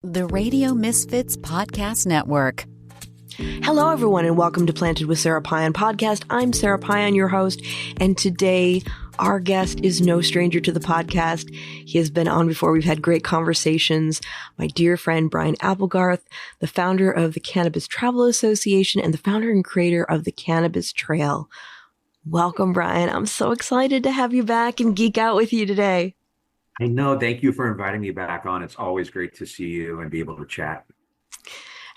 The Radio Misfits Podcast Network. Hello, everyone, and welcome to Planted with Sarah Payan podcast. I'm Sarah Payan, your host, and today our guest is no stranger to the podcast. He has been on before. We've had great conversations. My dear friend, Brian Applegarth, the founder of the Cannabis Travel Association and the founder and creator of the Cannabis Trail. Welcome, Brian. I'm so excited to have you back and geek out with you today. I know. Thank you for inviting me back on. It's always great to see you and be able to chat.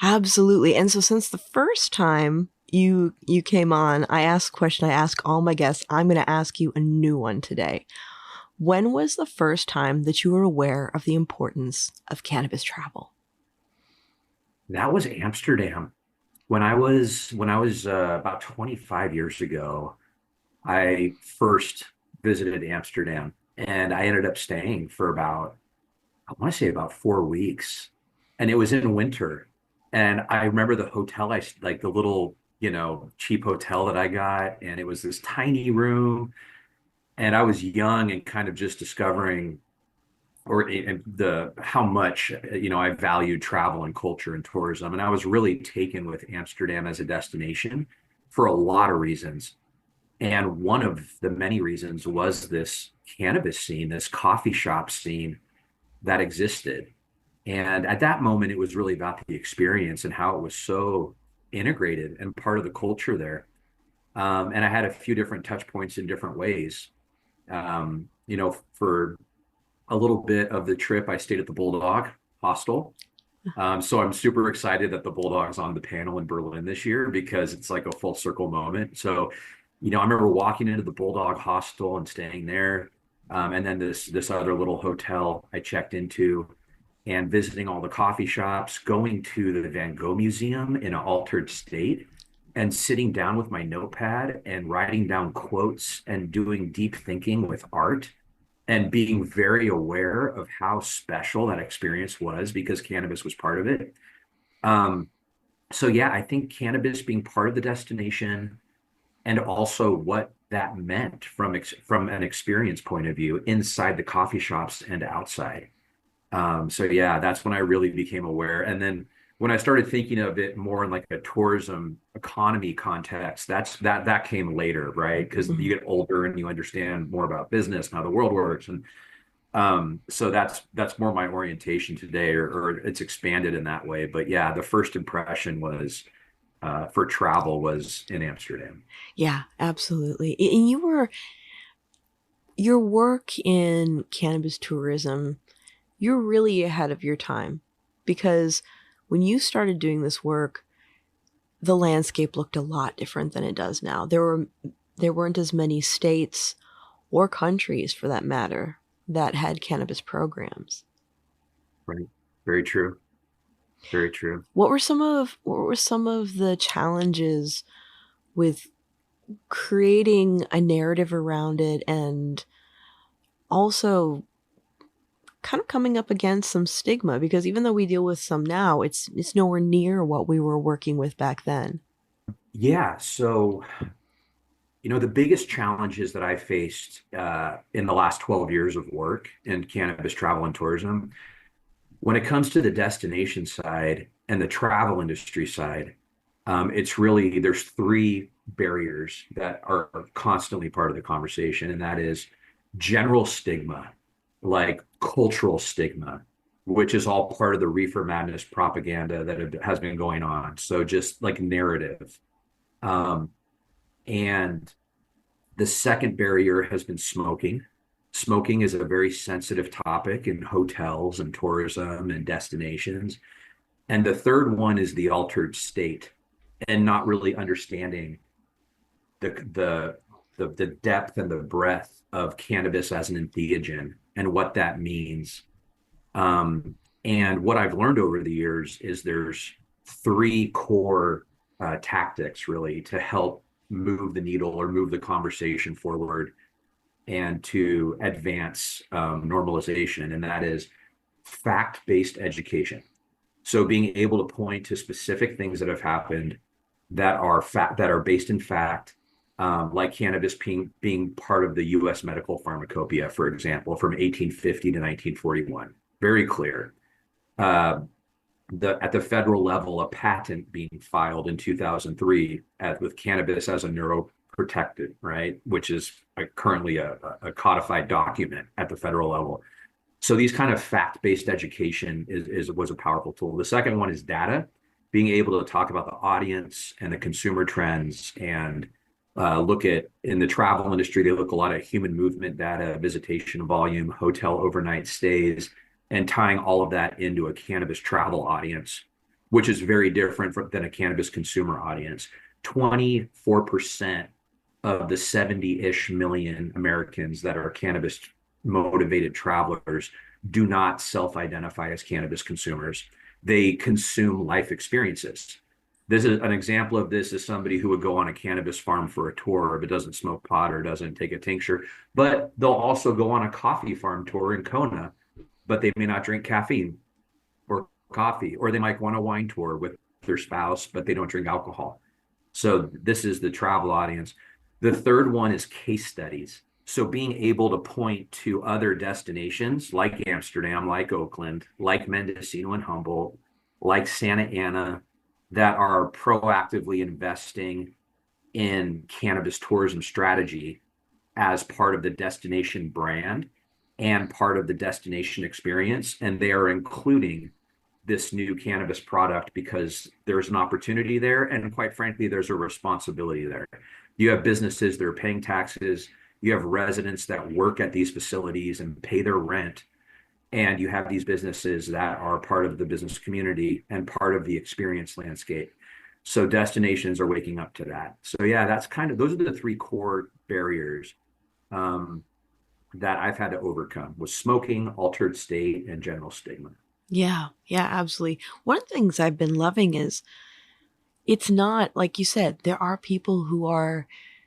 Absolutely. And so since the first time you came on, I asked a question I ask all my guests. I'm going to ask you a new one today. When was the first time that you were aware of the importance of cannabis travel? That was Amsterdam. When I was about 25 years ago, I first visited Amsterdam. And I ended up staying for about 4 weeks. And it was in winter. And I remember the hotel, like the little, cheap hotel that I got. And it was this tiny room. And I was young and kind of just discovering how much, I valued travel and culture and tourism. And I was really taken with Amsterdam as a destination for a lot of reasons. And one of the many reasons was this cannabis scene, this coffee shop scene that existed. And at that moment, it was really about the experience and how it was so integrated and part of the culture there. And I had a few different touch points in different ways. For a little bit of the trip, I stayed at the Bulldog Hostel. So I'm super excited that the Bulldog's on the panel in Berlin this year because it's like a full circle moment. So I remember walking into the Bulldog Hostel and staying there. And then this other little hotel I checked into and visiting all the coffee shops, going to the Van Gogh Museum in an altered state and sitting down with my notepad and writing down quotes and doing deep thinking with art and being very aware of how special that experience was because cannabis was part of it. So yeah, I think cannabis being part of the destination, and also what that meant from an experience point of view inside the coffee shops and outside. So yeah, that's when I really became aware. And then when I started thinking of it more in like a tourism economy context, that came later, right? Because you get older and you understand more about business and how the world works. And so that's more my orientation today, or it's expanded in that way. But yeah, the first impression was for travel was in Amsterdam. Yeah, absolutely. And your work in cannabis tourism, you're really ahead of your time because when you started doing this work, the landscape looked a lot different than it does now. There weren't as many states or countries, for that matter, that had cannabis programs. Right. Very true. Very true. What were some of the challenges with creating a narrative around it and also kind of coming up against some stigma? Because even though we deal with some now, it's nowhere near what we were working with back then. Yeah. So, the biggest challenges that I faced in the last 12 years of work in cannabis travel and tourism, when it comes to the destination side and the travel industry side, there's three barriers that are constantly part of the conversation. And that is general stigma, like cultural stigma, which is all part of the reefer madness propaganda that has been going on. So just like narrative. And the second barrier has been smoking. Smoking is a very sensitive topic in hotels and tourism and destinations. And the third one is the altered state and not really understanding the depth and the breadth of cannabis as an entheogen and what that means. And what I've learned over the years is there's three core tactics really to help move the needle or move the conversation forward and to advance normalization, and that is fact-based education. So being able to point to specific things that have happened that are based in fact, like cannabis being part of the U.S. medical pharmacopoeia, for example, from 1850 to 1941. Very clear. at the federal level, a patent being filed in 2003 with cannabis as a neuroprotectant, right? Which is currently a codified document at the federal level. So these kind of fact-based education was a powerful tool. The second one is data, being able to talk about the audience and the consumer trends and look at in the travel industry, they look a lot at human movement data, visitation volume, hotel overnight stays, and tying all of that into a cannabis travel audience, which is very different than a cannabis consumer audience. 24% of the 70-ish million Americans that are cannabis motivated travelers do not self-identify as cannabis consumers. They consume life experiences. This is an example of this is somebody who would go on a cannabis farm for a tour, but doesn't smoke pot or doesn't take a tincture. But they'll also go on a coffee farm tour in Kona, but they may not drink caffeine or coffee, or they might go on a wine tour with their spouse, but they don't drink alcohol. So this is the travel audience. The third one is case studies. So being able to point to other destinations like Amsterdam, like Oakland, like Mendocino and Humboldt, like Santa Ana, that are proactively investing in cannabis tourism strategy as part of the destination brand and part of the destination experience. And they are including this new cannabis product because there's an opportunity there. And quite frankly, there's a responsibility there. You have businesses that are paying taxes. You have residents that work at these facilities and pay their rent. And you have these businesses that are part of the business community and part of the experience landscape. So destinations are waking up to that. So yeah, that's kind of, those are the three core barriers that I've had to overcome was smoking, altered state, and general stigma. Yeah, yeah, absolutely. One of the things I've been loving is it's not, like you said, there are people who are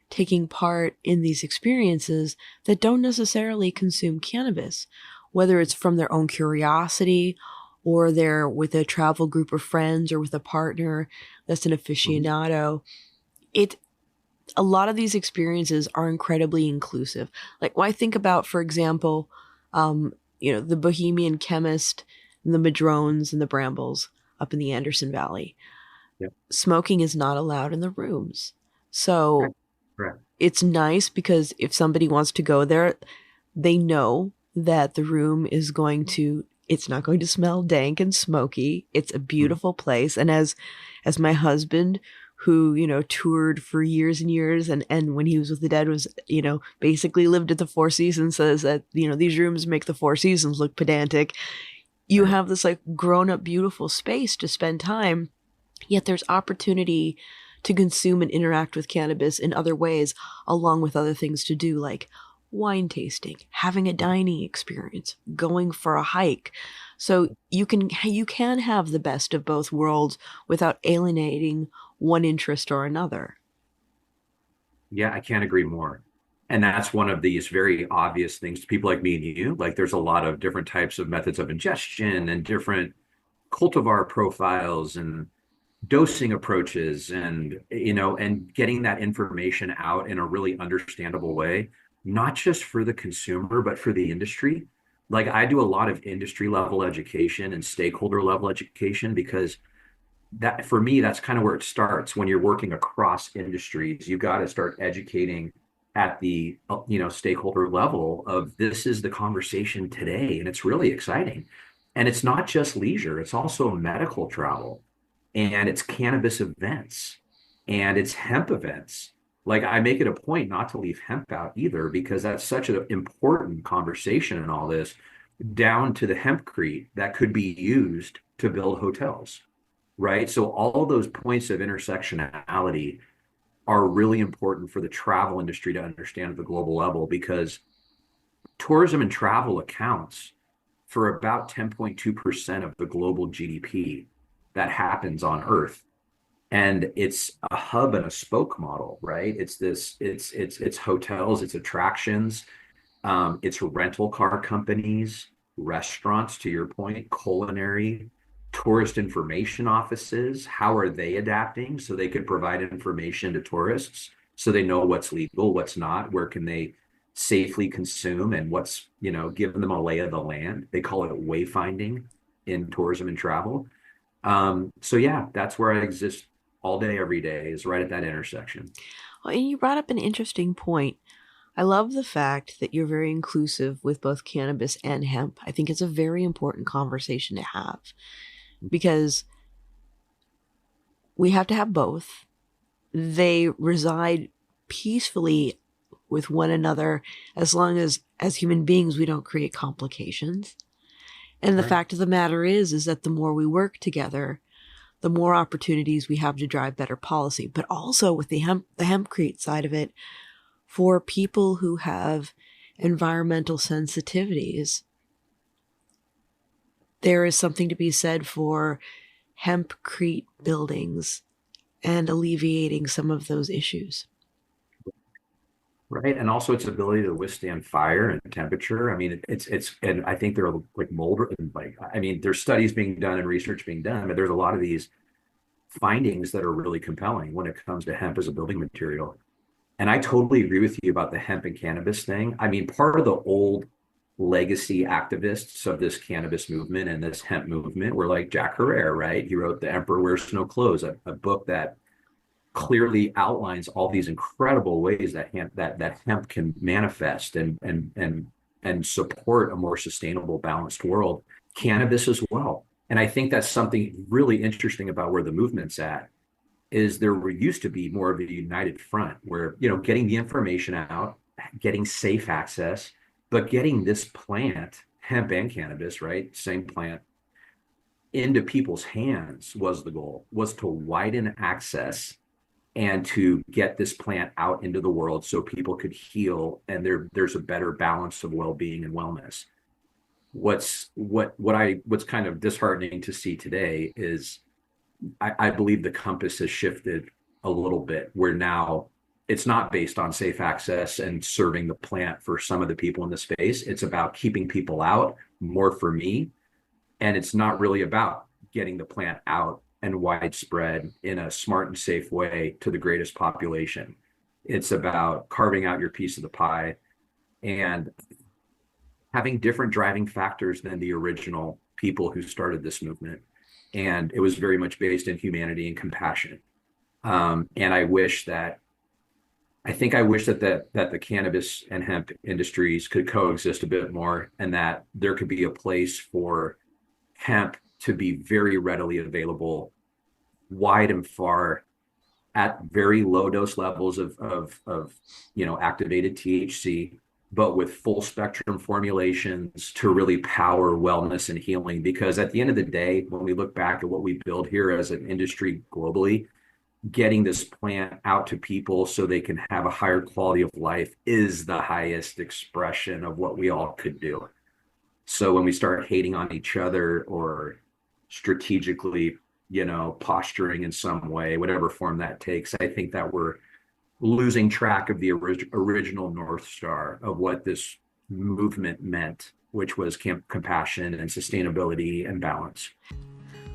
taking part in these experiences that don't necessarily consume cannabis, whether it's from their own curiosity or they're with a travel group of friends or with a partner that's an aficionado. A lot of these experiences are incredibly inclusive. Like when I think about, for example, the Bohemian Chemist, and the Madrones and the Brambles up in the Anderson Valley. Yep. Smoking is not allowed in the rooms. So Correct. It's nice because if somebody wants to go there, they know that the room is it's not going to smell dank and smoky. It's a beautiful place. And as my husband, who, toured for years and years and when he was with the Dead was, basically lived at the Four Seasons, says that, these rooms make the Four Seasons look pedantic. You have this like grown up, beautiful space to spend time, yet there's opportunity to consume and interact with cannabis in other ways, along with other things to do like wine tasting, having a dining experience, going for a hike. So you can have the best of both worlds without alienating one interest or another. Yeah, I can't agree more. And that's one of these very obvious things to people like me and you. Like there's a lot of different types of methods of ingestion and different cultivar profiles and dosing approaches and getting that information out in a really understandable way, not just for the consumer, but for the industry. Like I do a lot of industry level education and stakeholder level education because that for me, that's kind of where it starts. When you're working across industries, you got to start educating at the stakeholder level of this is the conversation today, and it's really exciting. And it's not just leisure, it's also medical travel, and it's cannabis events, and it's hemp events. Like I make it a point not to leave hemp out either, because that's such an important conversation in all this, down to the hempcrete that could be used to build hotels, right? So all those points of intersectionality are really important for the travel industry to understand at the global level, because tourism and travel accounts for about 10.2% of the global GDP that happens on Earth. And it's a hub and a spoke model, right? It's hotels, it's attractions, it's rental car companies, restaurants, to your point, culinary, tourist information offices. How are they adapting so they could provide information to tourists so they know what's legal, what's not, where can they safely consume, and what's, giving them a lay of the land. They call it wayfinding in tourism and travel. So yeah, that's where I exist all day, every day, is right at that intersection. Well, and you brought up an interesting point. I love the fact that you're very inclusive with both cannabis and hemp. I think it's a very important conversation to have because we have to have both. They reside peacefully with one another as long as human beings, we don't create complications. And the Right. fact of the matter is that the more we work together, the more opportunities we have to drive better policy. But also with the hempcrete side of it, for people who have environmental sensitivities, there is something to be said for hempcrete buildings and alleviating some of those issues. Right. And also its ability to withstand fire and temperature. I mean, and I think there are like mold, like, I mean, there's studies being done and research being done, but there's a lot of these findings that are really compelling when it comes to hemp as a building material. And I totally agree with you about the hemp and cannabis thing. I mean, part of the old legacy activists of this cannabis movement and this hemp movement were like Jack Herrera, right? He wrote The Emperor Wears No Clothes, a book that clearly outlines all these incredible ways that hemp can manifest and support a more sustainable, balanced world. Cannabis as well. And I think that's something really interesting about where the movement's at, is there used to be more of a united front where, getting the information out, getting safe access, but getting this plant, hemp and cannabis, right? Same plant, into people's hands was the goal, was to widen access and to get this plant out into the world so people could heal and there's a better balance of well-being and wellness. What's kind of disheartening to see today is I believe the compass has shifted a little bit, where now it's not based on safe access and serving the plant for some of the people in the space. It's about keeping people out, more for me. And it's not really about getting the plant out and widespread in a smart and safe way to the greatest population. It's about carving out your piece of the pie and having different driving factors than the original people who started this movement. And it was very much based in humanity and compassion. And I wish that the cannabis and hemp industries could coexist a bit more, and that there could be a place for hemp to be very readily available, wide and far, at very low dose levels of activated THC, but with full spectrum formulations to really power wellness and healing. Because at the end of the day, when we look back at what we build here as an industry globally, getting this plant out to people so they can have a higher quality of life is the highest expression of what we all could do. So when we start hating on each other or strategically, posturing in some way, whatever form that takes, I think that we're losing track of the original North Star of what this movement meant, which was compassion and sustainability and balance.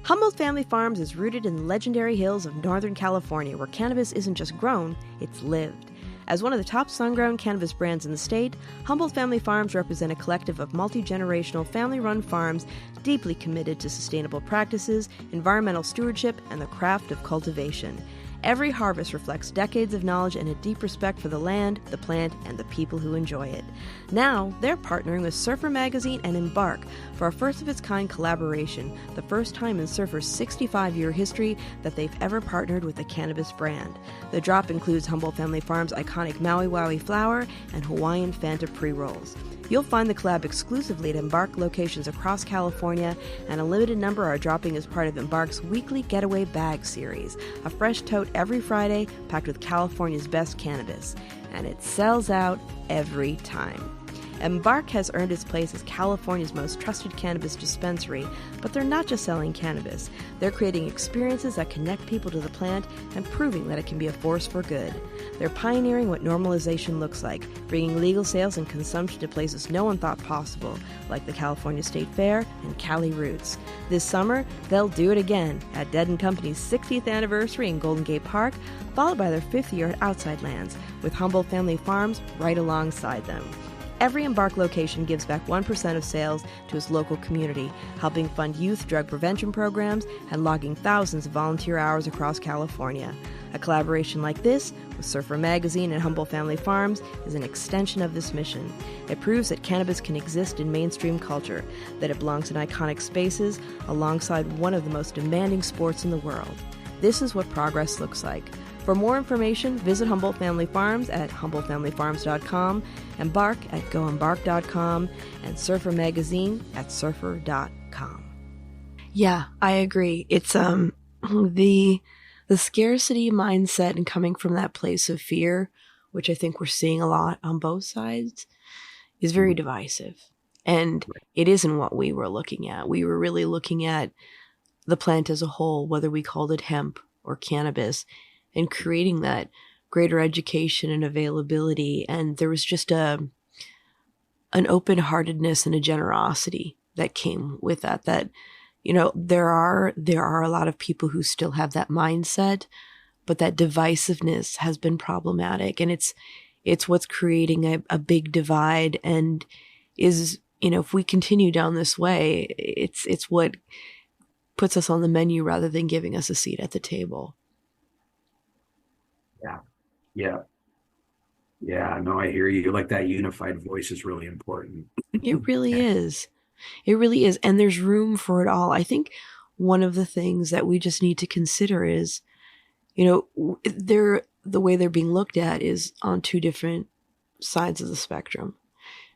Humboldt Family Farms is rooted in the legendary hills of Northern California, where cannabis isn't just grown, it's lived. As one of the top sun-grown cannabis brands in the state, Humboldt Family Farms represent a collective of multi-generational family-run farms deeply committed to sustainable practices, environmental stewardship, and the craft of cultivation. Every harvest reflects decades of knowledge and a deep respect for the land, the plant, and the people who enjoy it. Now, they're partnering with Surfer Magazine and Embark for a first-of-its-kind collaboration, the first time in Surfer's 65-year history that they've ever partnered with a cannabis brand. The drop includes Humboldt Family Farms' iconic Maui Wowie flower and Hawaiian Fanta pre-rolls. You'll find the collab exclusively at Embark locations across California, and a limited number are dropping as part of Embark's weekly Getaway Bag series, a fresh tote every Friday packed with California's best cannabis. And it sells out every time. Embark has earned its place as California's most trusted cannabis dispensary, but they're not just selling cannabis. They're creating experiences that connect people to the plant and proving that it can be a force for good. They're pioneering what normalization looks like, bringing legal sales and consumption to places no one thought possible, like the California State Fair and Cali Roots. This summer, they'll do it again at Dead & Company's 60th anniversary in Golden Gate Park, followed by their 5th year at Outside Lands, with Humboldt Family Farms right alongside them. Every Embark location gives back 1% of sales to its local community, helping fund youth drug prevention programs and logging thousands of volunteer hours across California. A collaboration like this with Surfer Magazine and Humboldt Family Farms is an extension of this mission. It proves that cannabis can exist in mainstream culture, that it belongs in iconic spaces alongside one of the most demanding sports in the world. This is what progress looks like. For more information, visit Humboldt Family Farms at humboldtfamilyfarms.com, Embark at goembark.com, and Surfer Magazine at surfer.com. Yeah, I agree. It's the scarcity mindset and coming from that place of fear, which I think we're seeing a lot on both sides, is very divisive. And it isn't what we were looking at. We were really looking at the plant as a whole, whether we called it hemp or cannabis, and creating that greater education and availability. And there was just an open-heartedness and a generosity that came with that, you know, there are a lot of people who still have that mindset, but that divisiveness has been problematic. And it's what's creating a big divide, and is, you know, if we continue down this way, it's what puts us on the menu rather than giving us a seat at the table. Yeah, no, I hear you. Like, that unified voice is really important. It really is. It really is. And there's room for it all. I think one of the things that we just need to consider is, you know, the way they're being looked at is on two different sides of the spectrum.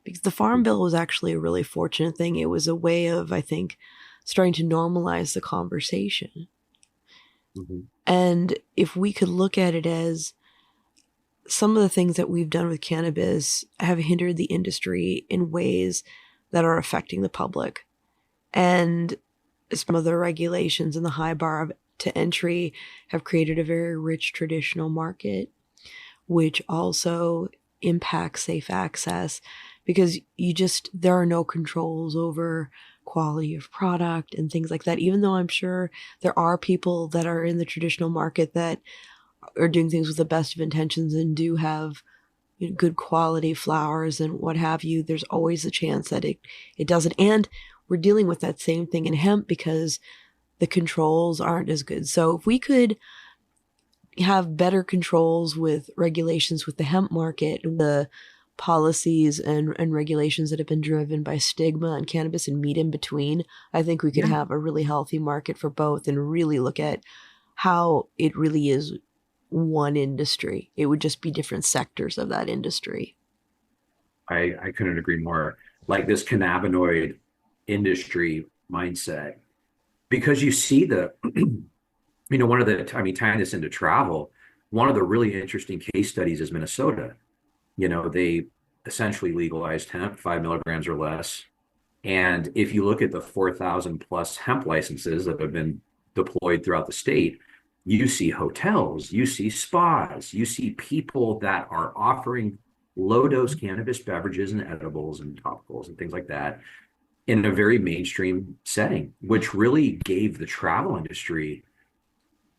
Because the Farm Bill was actually a really fortunate thing. It was a way of, I think, starting to normalize the conversation. Mm-hmm. And if we could look at it as some of the things that we've done with cannabis have hindered the industry in ways that are affecting the public. And some of the regulations and the high bar to entry have created a very rich traditional market, which also impacts safe access, because there are no controls over quality of product and things like that. Even though I'm sure there are people that are in the traditional market that are doing things with the best of intentions and do have, you know, good quality flowers and what have you, there's always a chance that it doesn't. And we're dealing with that same thing in hemp because the controls aren't as good. So if we could have better controls with regulations with the hemp market, the policies and regulations that have been driven by stigma and cannabis and meat in between, I think we could have a really healthy market for both and really look at how it really is one industry. It would just be different sectors of that industry. I couldn't agree more. Like, this cannabinoid industry mindset, because you see tying this into travel, one of the really interesting case studies is Minnesota. You know, they essentially legalized hemp, 5 milligrams or less. And if you look at the 4,000 plus hemp licenses that have been deployed throughout the state, you see hotels, you see spas, you see people that are offering low-dose cannabis beverages and edibles and topicals and things like that in a very mainstream setting, which really gave the travel industry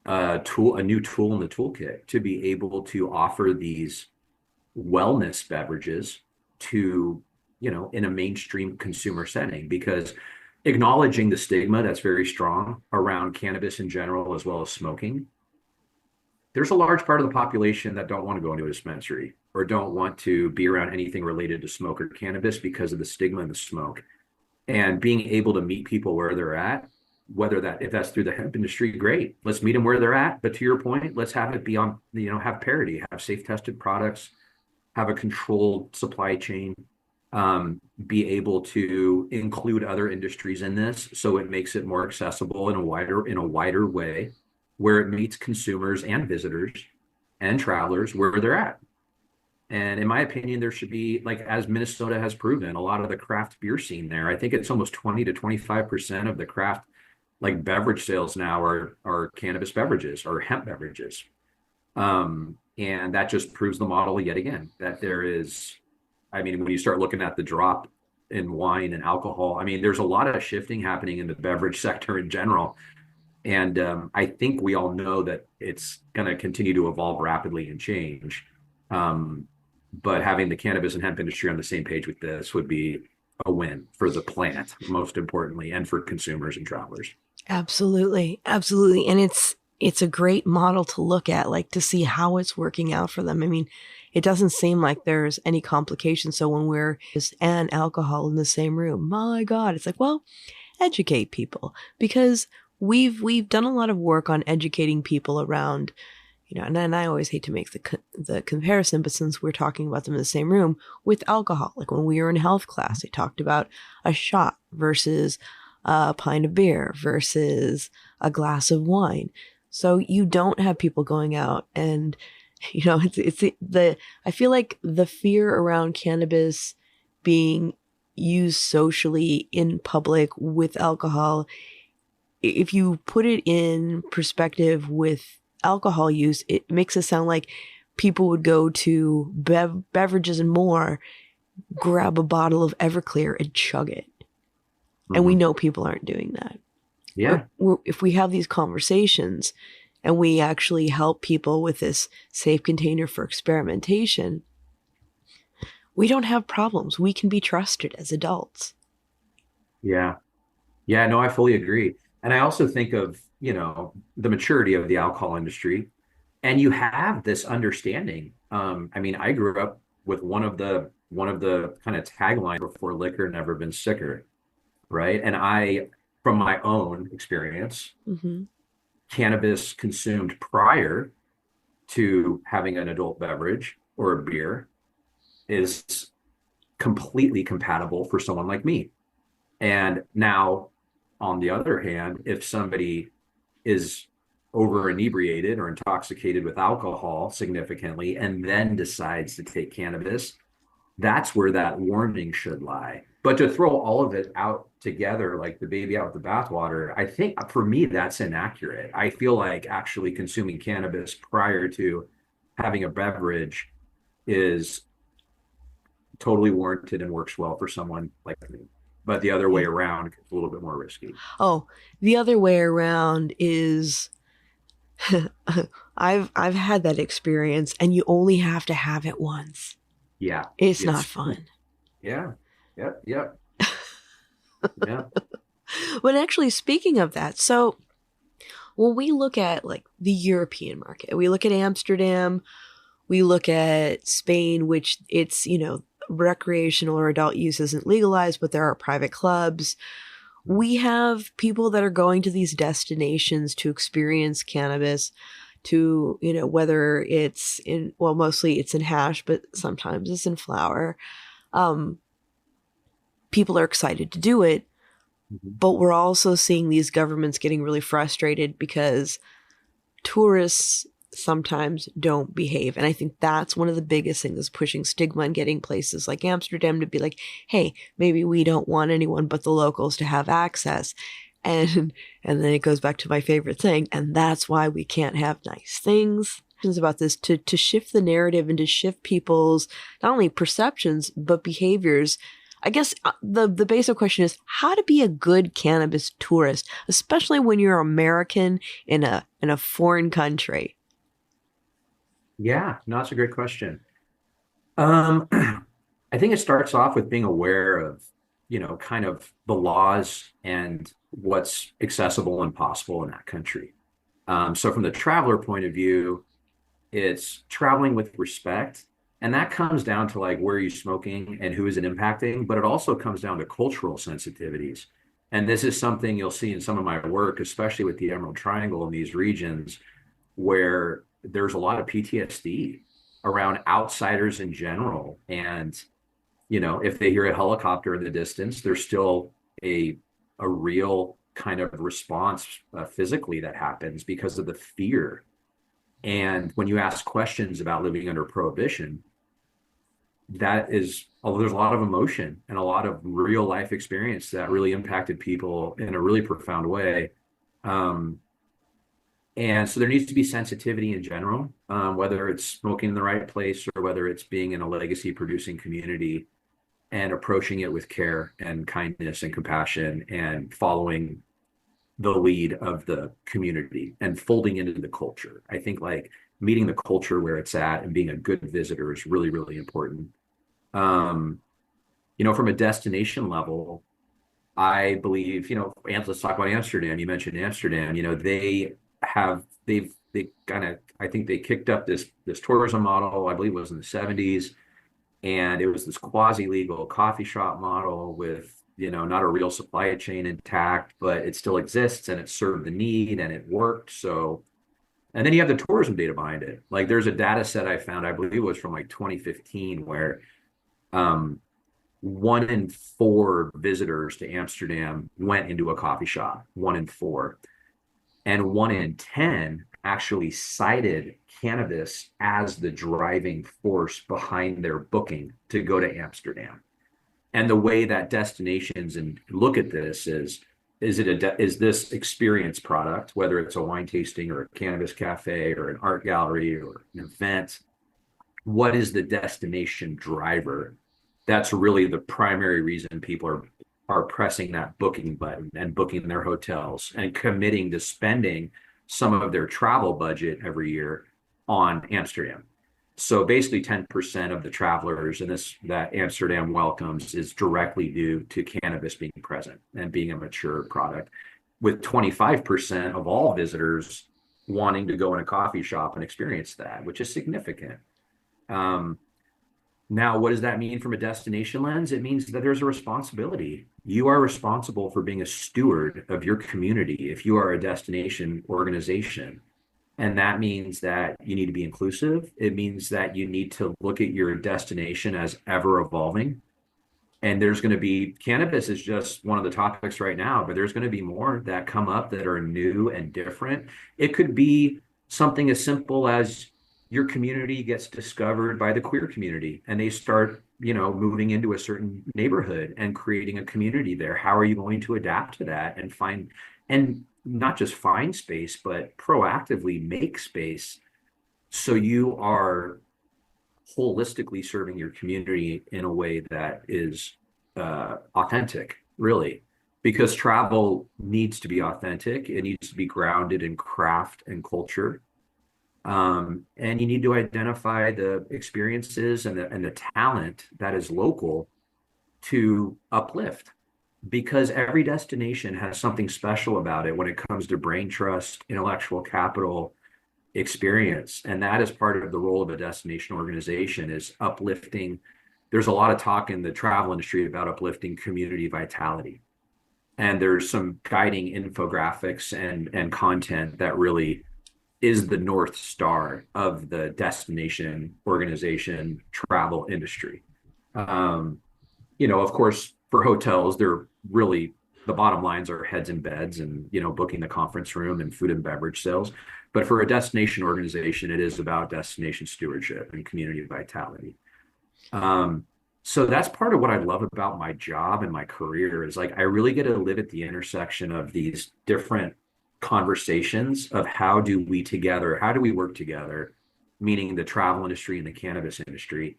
a new tool in the toolkit to be able to offer these wellness beverages to, you know, in a mainstream consumer setting, because acknowledging the stigma that's very strong around cannabis in general, as well as smoking, there's a large part of the population that don't want to go into a dispensary or don't want to be around anything related to smoke or cannabis because of the stigma and the smoke. And being able to meet people where they're at, if that's through the hemp industry, great. Let's meet them where they're at. But to your point, let's have it be on, you know, have parity, have safe tested products, have a controlled supply chain, be able to include other industries in this, so it makes it more accessible in a wider way, where it meets consumers and visitors and travelers where they're at. And in my opinion, there should be, like, as Minnesota has proven, a lot of the craft beer scene there, I think it's almost 20 to 25% of the craft, like, beverage sales now are cannabis beverages or hemp beverages. And that just proves the model yet again, that there is, I mean, when you start looking at the drop in wine and alcohol, I mean, there's a lot of shifting happening in the beverage sector in general. And I think we all know that it's going to continue to evolve rapidly and change. but having the cannabis and hemp industry on the same page with this would be a win for the plant, most importantly, and for consumers and travelers. Absolutely. Absolutely. And it's a great model to look at, like to see how it's working out for them. I mean, it doesn't seem like there's any complication. So when we're and alcohol in the same room, my God, it's like, well, educate people, because we've done a lot of work on educating people around, and I always hate to make the comparison, but since we're talking about them in the same room with alcohol, like when we were in health class, they talked about a shot versus a pint of beer versus a glass of wine. So you don't have people going out and, I feel like the fear around cannabis being used socially in public with alcohol, if you put it in perspective with alcohol use, it makes it sound like people would go to beverages and more, grab a bottle of Everclear and chug it. And we know people aren't doing that. Yeah. If we have these conversations and we actually help people with this safe container for experimentation, we don't have problems. We can be trusted as adults. Yeah. Yeah, no, I fully agree. And I also think of, the maturity of the alcohol industry. And you have this understanding. I mean, I grew up with one of the kind of tagline before liquor never been sicker, right? And from my own experience, cannabis consumed prior to having an adult beverage or a beer is completely compatible for someone like me. And now, on the other hand, if somebody is over inebriated or intoxicated with alcohol significantly and then decides to take cannabis, that's where that warning should lie. But to throw all of it out together, like the baby out with the bathwater, I think for me, that's inaccurate. I feel like actually consuming cannabis prior to having a beverage is totally warranted and works well for someone like me. But the other way around is a little bit more risky. Oh, the other way around is I've had that experience, and you only have to have it once. Yeah. It's not fun. Yeah. Yep. Yeah. But actually, speaking of that, so when we look at like the European market, we look at Amsterdam, we look at Spain, which it's, recreational or adult use isn't legalized, but there are private clubs. We have people that are going to these destinations to experience cannabis, to, whether it's mostly it's in hash, but sometimes it's in flower. People are excited to do it, but we're also seeing these governments getting really frustrated because tourists sometimes don't behave. And I think that's one of the biggest things, is pushing stigma and getting places like Amsterdam to be like, hey, maybe we don't want anyone but the locals to have access. And then it goes back to my favorite thing. And that's why we can't have nice things. It's about this to shift the narrative and to shift people's not only perceptions, but behaviors. I guess the basic question is how to be a good cannabis tourist, especially when you're American in a foreign country. Yeah, no, that's a great question. I think it starts off with being aware of, kind of the laws and what's accessible and possible in that country. So from the traveler point of view, it's traveling with respect. And that comes down to like, where are you smoking and who is it impacting? But it also comes down to cultural sensitivities. And this is something you'll see in some of my work, especially with the Emerald Triangle in these regions, where there's a lot of PTSD around outsiders in general. And, if they hear a helicopter in the distance, there's still a real kind of response physically that happens because of the fear. And when you ask questions about living under prohibition, there's a lot of emotion and a lot of real life experience that really impacted people in a really profound way. And so there needs to be sensitivity in general, whether it's smoking in the right place or whether it's being in a legacy producing community, and approaching it with care and kindness and compassion and following the lead of the community and folding into the culture. I think like meeting the culture where it's at and being a good visitor is really, really important. Um, from a destination level, I believe, let's talk about Amsterdam. You mentioned Amsterdam. They kind of, I think they kicked up this tourism model. I believe it was in the 70s, and it was this quasi-legal coffee shop model with, not a real supply chain intact, but it still exists and it served the need and it worked. So, and then you have the tourism data behind it. Like there's a data set I found, I believe it was from like 2015, where um, 1 in 4 visitors to Amsterdam went into a coffee shop, 1 in 4. And 1 in 10 actually cited cannabis as the driving force behind their booking to go to Amsterdam. And the way that destinations and look at this is this experience product, whether it's a wine tasting or a cannabis cafe or an art gallery or an event, what is the destination driver? That's really the primary reason people are pressing that booking button and booking their hotels and committing to spending some of their travel budget every year on Amsterdam. So basically 10% of the travelers in that Amsterdam welcomes is directly due to cannabis being present and being a mature product, with 25% of all visitors wanting to go in a coffee shop and experience that, which is significant. Now, what does that mean from a destination lens? It means that there's a responsibility. You are responsible for being a steward of your community if you are a destination organization. And that means that you need to be inclusive. It means that you need to look at your destination as ever evolving. And there's going to be, cannabis is just one of the topics right now, but there's going to be more that come up that are new and different. It could be something as simple as your community gets discovered by the queer community and they start, moving into a certain neighborhood and creating a community there. How are you going to adapt to that and not just find space, but proactively make space so you are holistically serving your community in a way that is authentic, really, because travel needs to be authentic. It needs to be grounded in craft and culture. And you need to identify the experiences and the talent that is local to uplift, because every destination has something special about it when it comes to brain trust, intellectual capital, experience. And that is part of the role of a destination organization, is uplifting. There's a lot of talk in the travel industry about uplifting community vitality. And there's some guiding infographics and content that really is the North Star of the destination organization travel industry. Of course, for hotels, they're really, the bottom lines are heads and beds and, booking the conference room and food and beverage sales. But for a destination organization, it is about destination stewardship and community vitality. So that's part of what I love about my job and my career, is like, I really get to live at the intersection of these different conversations of how do we work together, meaning the travel industry and the cannabis industry,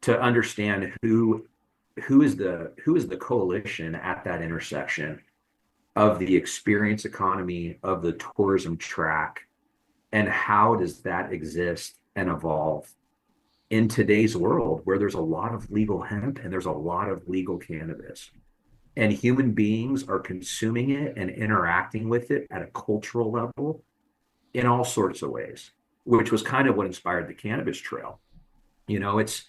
to understand who is the coalition at that intersection of the experience economy, of the tourism track, and how does that exist and evolve in today's world where there's a lot of legal hemp and there's a lot of legal cannabis. And human beings are consuming it and interacting with it at a cultural level in all sorts of ways, which was kind of what inspired the cannabis trail. It's,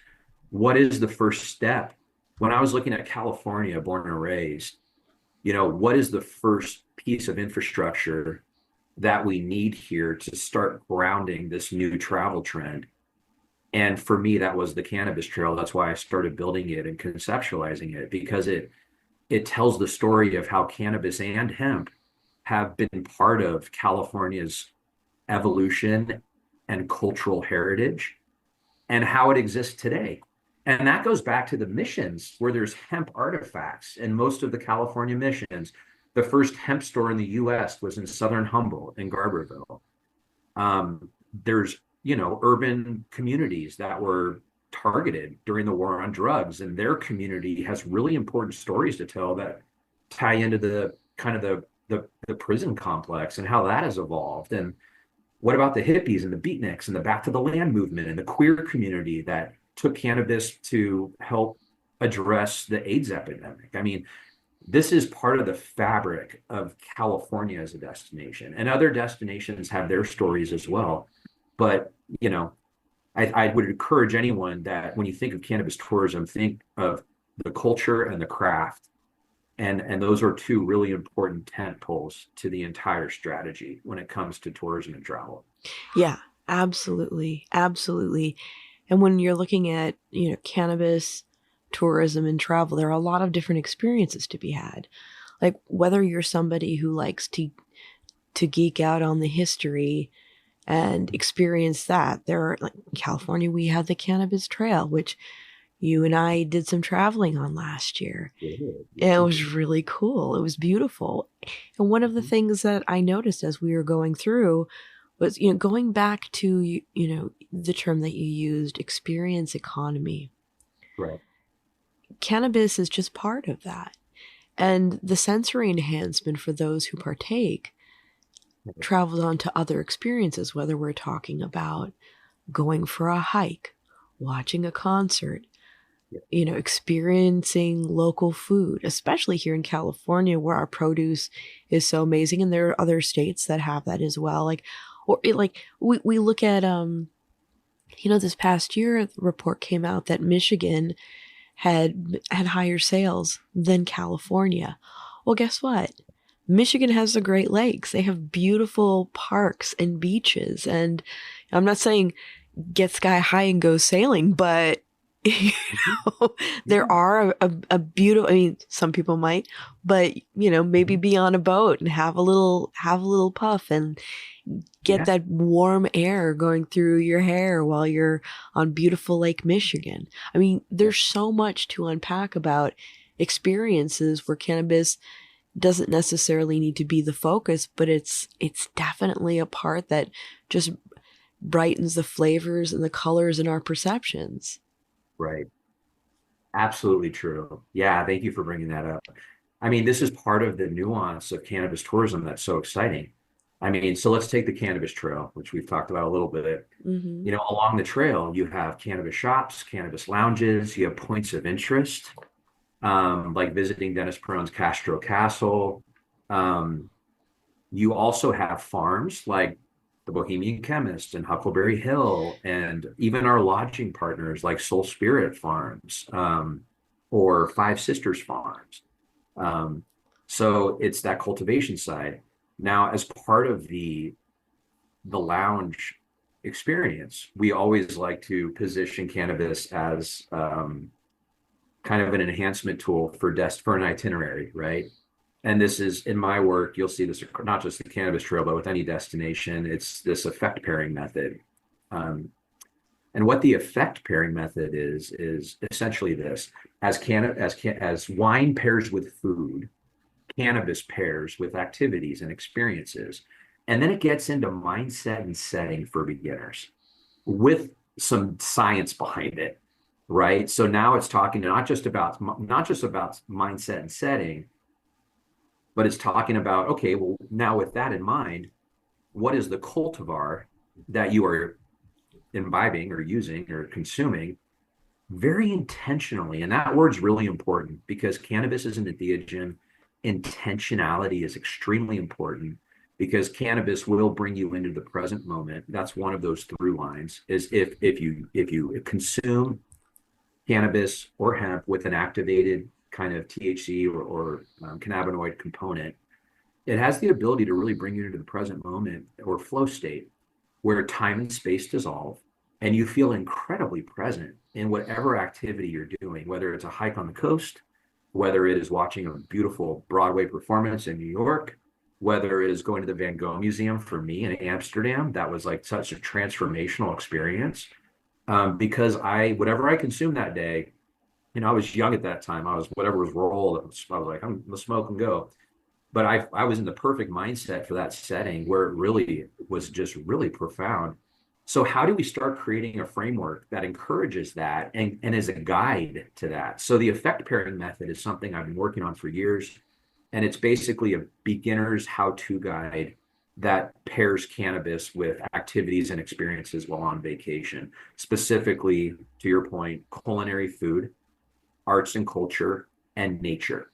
what is the first step? When I was looking at California, born and raised, what is the first piece of infrastructure that we need here to start grounding this new travel trend? And for me, that was the cannabis trail. That's why I started building it and conceptualizing it, because it tells the story of how cannabis and hemp have been part of California's evolution and cultural heritage and how it exists today. And that goes back to the missions where there's hemp artifacts in most of the California missions. The first hemp store in the US was in Southern Humboldt in Garberville. There's, urban communities that were targeted during the war on drugs, and their community has really important stories to tell that tie into the kind of the prison complex and how that has evolved. And What about the hippies and the beatniks and the Back to the Land movement and the queer community that took cannabis to help address the AIDS epidemic? I mean, this is part of the fabric of California as a destination, and other destinations have their stories as well. But, you know, I would encourage anyone that when you think of cannabis tourism, think of the culture and the craft. And those are two really important tent poles to the entire strategy when it comes to tourism and travel. Yeah, absolutely. Absolutely. And when you're looking at, cannabis, tourism, and travel, there are a lot of different experiences to be had. Like whether you're somebody who likes to geek out on the history and experience that. There are, like in California, we have the Cannabis Trail, which you and I did some traveling on last year. And it was really cool. It was beautiful. And one of the things that I noticed as we were going through was, going back to, the term that you used, experience economy. Right. Cannabis is just part of that. And the sensory enhancement for those who partake travels on to other experiences, whether we're talking about going for a hike, watching a concert, experiencing local food, especially here in California where our produce is so amazing. And there are other states that have that as well. We look at, this past year, a report came out that Michigan had higher sales than California. Well, guess what? Michigan has the Great Lakes. They have beautiful parks and beaches. And I'm not saying get sky high and go sailing, but there are a beautiful, I mean, some people might, but maybe be on a boat and have a little puff and get that warm air going through your hair while you're on beautiful Lake Michigan. I mean, there's so much to unpack about experiences where cannabis doesn't necessarily need to be the focus, but it's definitely a part that just brightens the flavors and the colors in our perceptions. Right. Absolutely true. Yeah, thank you for bringing that up. I mean, this is part of the nuance of cannabis tourism that's so exciting. I mean, so let's take the cannabis trail, which we've talked about a little bit. Mm-hmm. Along the trail, you have cannabis shops, cannabis lounges, you have points of interest, like visiting Dennis Peron's Castro Castle. You also have farms like the Bohemian Chemist and Huckleberry Hill, and even our lodging partners like Soul Spirit Farms, or Five Sisters Farms. So it's that cultivation side. Now, as part of the lounge experience, we always like to position cannabis as kind of an enhancement tool for an itinerary, right? And this is in my work, you'll see this not just the cannabis trail, but with any destination, it's this effect pairing method. And what the effect pairing method is essentially this: as wine pairs with food, cannabis pairs with activities and experiences. And then it gets into mindset and setting for beginners with some science behind it, right? So now it's talking not just about mindset and setting, but it's talking about, okay, well, now with that in mind, what is the cultivar that you are imbibing or using or consuming very intentionally? And that word's really important because cannabis is an entheogen. Intentionality is extremely important because cannabis will bring you into the present moment. That's one of those through lines, is if you consume cannabis or hemp with an activated kind of THC or cannabinoid component, it has the ability to really bring you into the present moment or flow state where time and space dissolve and you feel incredibly present in whatever activity you're doing, whether it's a hike on the coast, whether it is watching a beautiful Broadway performance in New York, whether it is going to the Van Gogh Museum for me in Amsterdam. That was like such a transformational experience, because whatever I consumed that day, I was young at that time. I was whatever was rolled. I was like, I'm gonna smoke and go. But I was in the perfect mindset for that setting where it really was just really profound. So how do we start creating a framework that encourages that and is a guide to that? So the effect pairing method is something I've been working on for years. And it's basically a beginner's how-to guide that pairs cannabis with activities and experiences while on vacation, specifically, to your point, culinary food, arts and culture, and nature.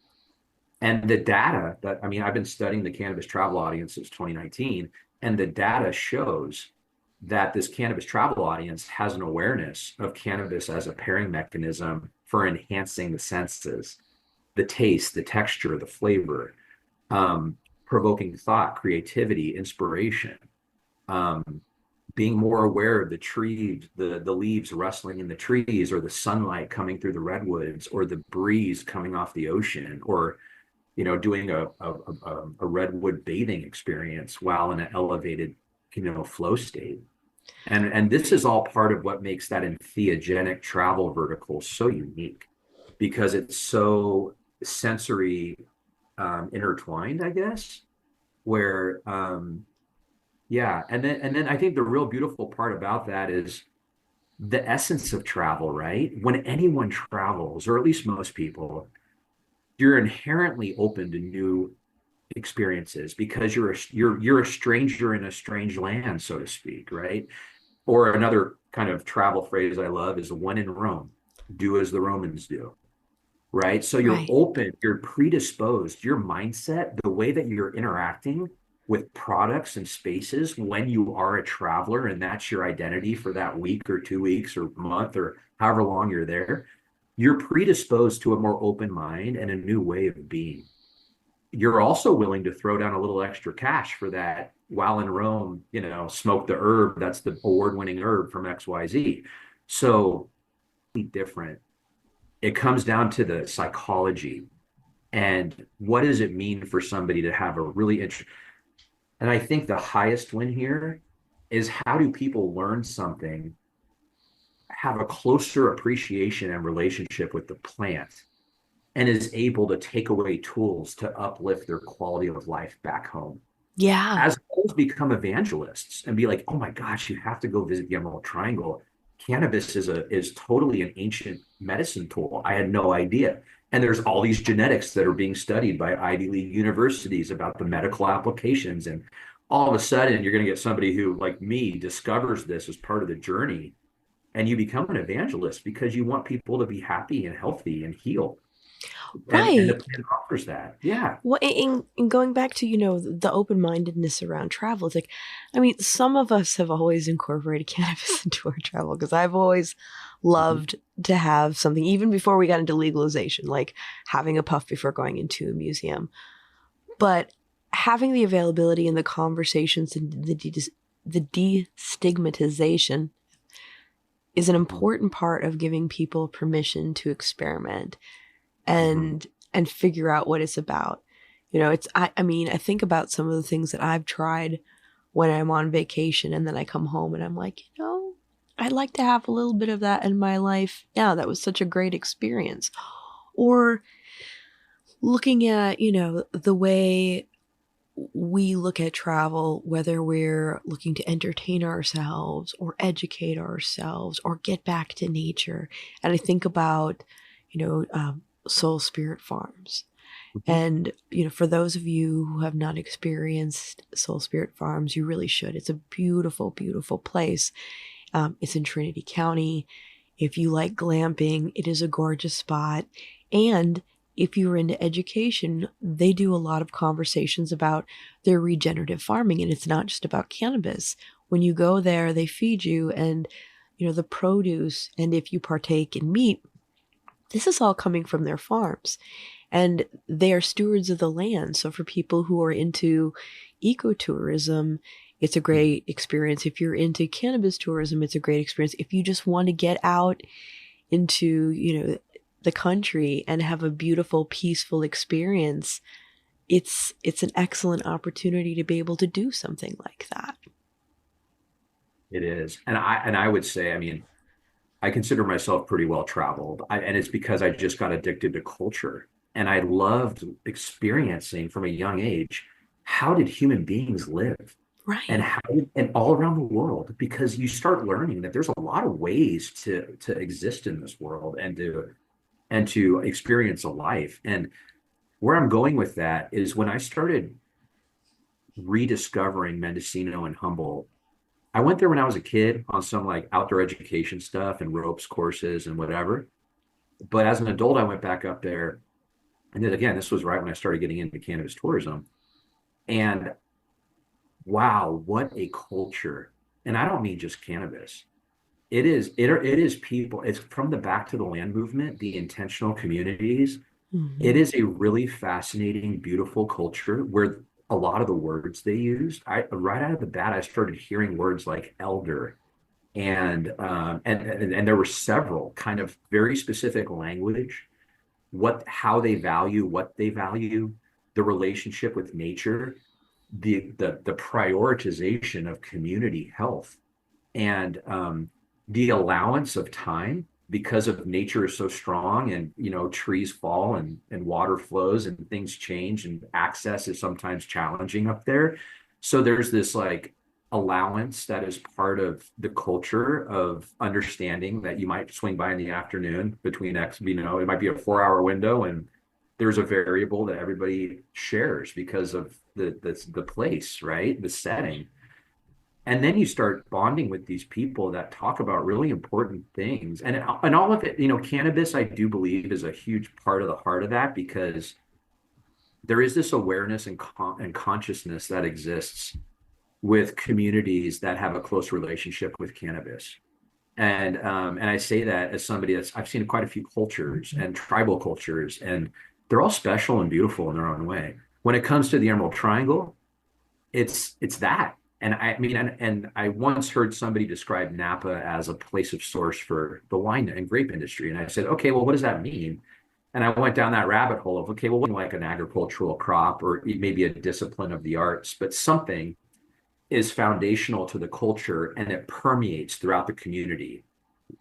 And the data that, I mean, I've been studying the cannabis travel audience since 2019, and the data shows that this cannabis travel audience has an awareness of cannabis as a pairing mechanism for enhancing the senses, the taste, the texture, the flavor, um, provoking thought, creativity, inspiration, um, being more aware of the trees, the leaves rustling in the trees, or the sunlight coming through the redwoods, or the breeze coming off the ocean, or doing a redwood bathing experience while in an elevated, flow state. And this is all part of what makes that entheogenic travel vertical so unique, because it's so sensory intertwined, I guess, where yeah. And then I think the real beautiful part about that is the essence of travel, right? When anyone travels, or at least most people, you're inherently open to new experiences because you're a stranger in a strange land, so to speak, right? Or another kind of travel phrase I love is when in Rome, do as the Romans do, right? So you're Right. open, you're predisposed, your mindset, the way that you're interacting with products and spaces when you are a traveler, and that's your identity for that week or 2 weeks or month or however long you're there, you're predisposed to a more open mind and a new way of being. You're also willing to throw down a little extra cash for that while in Rome, smoke the herb. That's the award-winning herb from XYZ. So different. It comes down to the psychology and what does it mean for somebody to have a really interesting. And I think the highest win here is how do people learn something, have a closer appreciation and relationship with the plant, and is able to take away tools to uplift their quality of life back home. Yeah. As opposed become evangelists and be like, oh my gosh, you have to go visit the Emerald Triangle. Cannabis is totally an ancient medicine tool. I had no idea. And there's all these genetics that are being studied by Ivy League universities about the medical applications. And all of a sudden, you're going to get somebody who, like me, discovers this as part of the journey. And you become an evangelist because you want people to be happy and healthy and heal. And the Right. plan offers that. Yeah. Well, in going back to, the open-mindedness around travel, it's like, I mean, some of us have always incorporated cannabis into our travel because I've always Mhm. loved to have something, even before we got into legalization, like having a puff before going into a museum. But having the availability and the conversations and the destigmatization is an important part of giving people permission to experiment Mhm. and figure out what it's about. I mean, I think about some of the things that I've tried when I'm on vacation and then I come home and I'm like, I'd like to have a little bit of that in my life. Yeah, that was such a great experience. Or looking at, the way we look at travel, whether we're looking to entertain ourselves or educate ourselves or get back to nature. And I think about, Soul Spirit Farms. Mhm. And, for those of you who have not experienced Soul Spirit Farms, you really should. It's a beautiful, beautiful place. It's in Trinity County. If you like glamping, it is a gorgeous spot. And if you're into education, they do a lot of conversations about their regenerative farming. And it's not just about cannabis. When you go there, they feed you and, the produce. And if you partake in meat, this is all coming from their farms. And they are stewards of the land. So for people who are into ecotourism, it's a great experience. If you're into cannabis tourism, it's a great experience. If you just want to get out into, the country and have a beautiful, peaceful experience, it's an excellent opportunity to be able to do something like that. It is. And I would say, I mean, I consider myself pretty well traveled. And it's because I just got addicted to culture. And I loved experiencing from a young age, how did human beings live? And Right. and all around the world, because you start learning that there's a lot of ways to exist in this world and to experience a life. And where I'm going with that is when I started rediscovering Mendocino and Humboldt. I went there when I was a kid on some like outdoor education stuff and ropes courses and whatever. But as an adult, I went back up there. And then again, this was right when I started getting into cannabis tourism. And wow, what a culture. And I don't mean just cannabis. It is people, it's from the back to the land movement, the intentional communities. It is a really fascinating, beautiful culture where a lot of the words they used, I right out of the bat, I started hearing words like elder and there were several kind of very specific language, how they value, what they value, the relationship with nature, the prioritization of community health, and the allowance of time because of nature is so strong, and trees fall and water flows and things change and access is sometimes challenging up there. So there's this like allowance that is part of the culture of understanding that you might swing by in the afternoon between it might be a 4-hour window, and there's a variable that everybody shares because of the place, right? The setting. And then you start bonding with these people that talk about really important things. And all of it, cannabis, I do believe, is a huge part of the heart of that, because there is this awareness and consciousness that exists with communities that have a close relationship with cannabis. And I say that as somebody I've seen quite a few cultures and tribal cultures, and they're all special and beautiful in their own way. When it comes to the Emerald Triangle, it's that. And I mean, and I once heard somebody describe Napa as a place of source for the wine and grape industry. And I said, okay, well, what does that mean? And I went down that rabbit hole of, okay, well, like an agricultural crop or maybe a discipline of the arts, but something is foundational to the culture and it permeates throughout the community.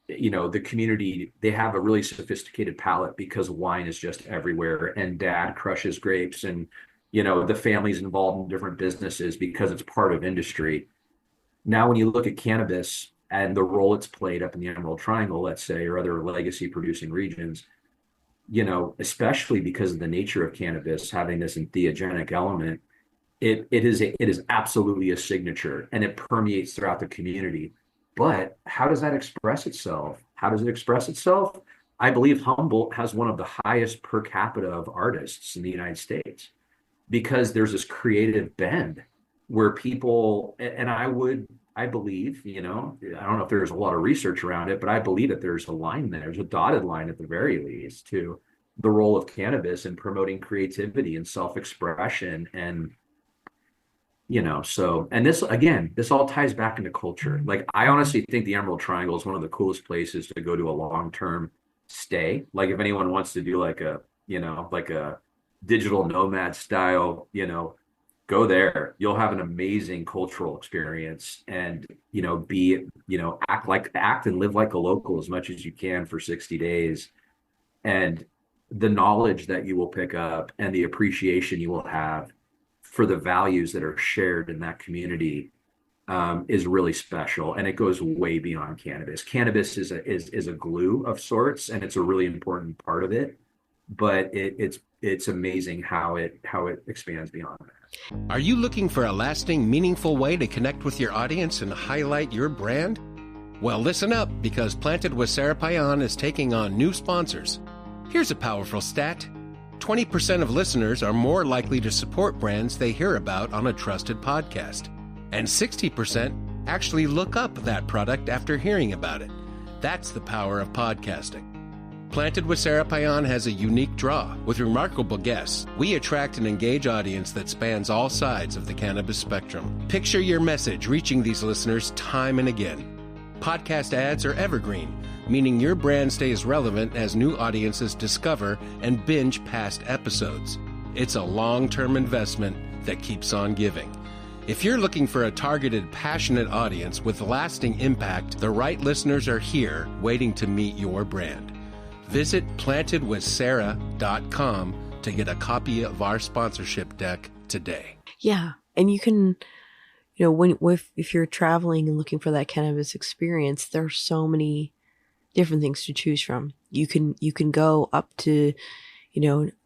The community, they have a really sophisticated palate because wine is just everywhere, and dad crushes grapes, and the family's involved in different businesses because it's part of industry. Now, when you look at cannabis and the role it's played up in the Emerald Triangle, let's say, or other legacy producing regions, especially because of the nature of cannabis having this entheogenic element, it is absolutely a signature, and it permeates throughout the community. But how does that express itself? How does it express itself? I believe Humboldt has one of the highest per capita of artists in the United States, because there's this creative bend where people, and I believe, I don't know if there's a lot of research around it, but I believe that there's a line there, there's a dotted line at the very least to the role of cannabis in promoting creativity and self-expression. And and this all ties back into culture. Like, I honestly think the Emerald Triangle is one of the coolest places to go to a long-term stay. Like, if anyone wants to do like a digital nomad style, go there. You'll have an amazing cultural experience, and, act and live like a local as much as you can for 60 days. And the knowledge that you will pick up and the appreciation you will have for the values that are shared in that community is really special, and it goes way beyond cannabis. Cannabis is a glue of sorts, and it's a really important part of it. But it's amazing how it expands beyond that. Are you looking for a lasting, meaningful way to connect with your audience and highlight your brand? Well, listen up, because Planted with Sarah Payan is taking on new sponsors. Here's a powerful stat. 20% of listeners are more likely to support brands they hear about on a trusted podcast. And 60% actually look up that product after hearing about it. That's the power of podcasting. Planted with Sarah Payan has a unique draw. With remarkable guests, we attract and engage audience that spans all sides of the cannabis spectrum. Picture your message reaching these listeners time and again. Podcast ads are evergreen, meaning your brand stays relevant as new audiences discover and binge past episodes. It's a long-term investment that keeps on giving. If you're looking for a targeted, passionate audience with lasting impact, the right listeners are here waiting to meet your brand. Visit plantedwithsarah.com to get a copy of our sponsorship deck today. Yeah. And you can, if you're traveling and looking for that cannabis experience, there are so many different things to choose from. You can go up to,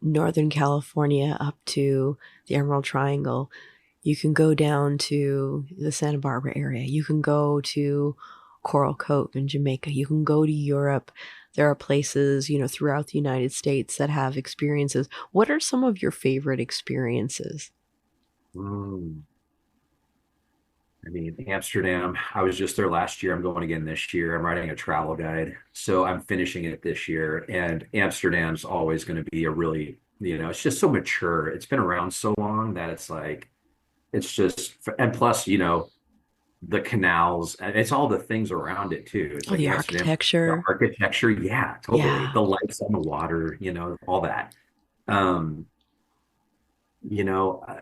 Northern California, up to the Emerald Triangle. You can go down to the Santa Barbara area. You can go to Coral Cove in Jamaica. You can go to Europe. There are places, throughout the United States that have experiences. What are some of your favorite experiences? Mm. I mean, Amsterdam, I was just there last year. I'm going again this year. I'm writing a travel guide. So I'm finishing it this year. And Amsterdam's always going to be a really, it's just so mature. It's been around so long that it's like, it's just, and plus, the canals, and it's all the things around it too. It's Oh, like the Amsterdam, the architecture. architecture. Yeah, totally. Yeah. The lights on the water, all that. Um,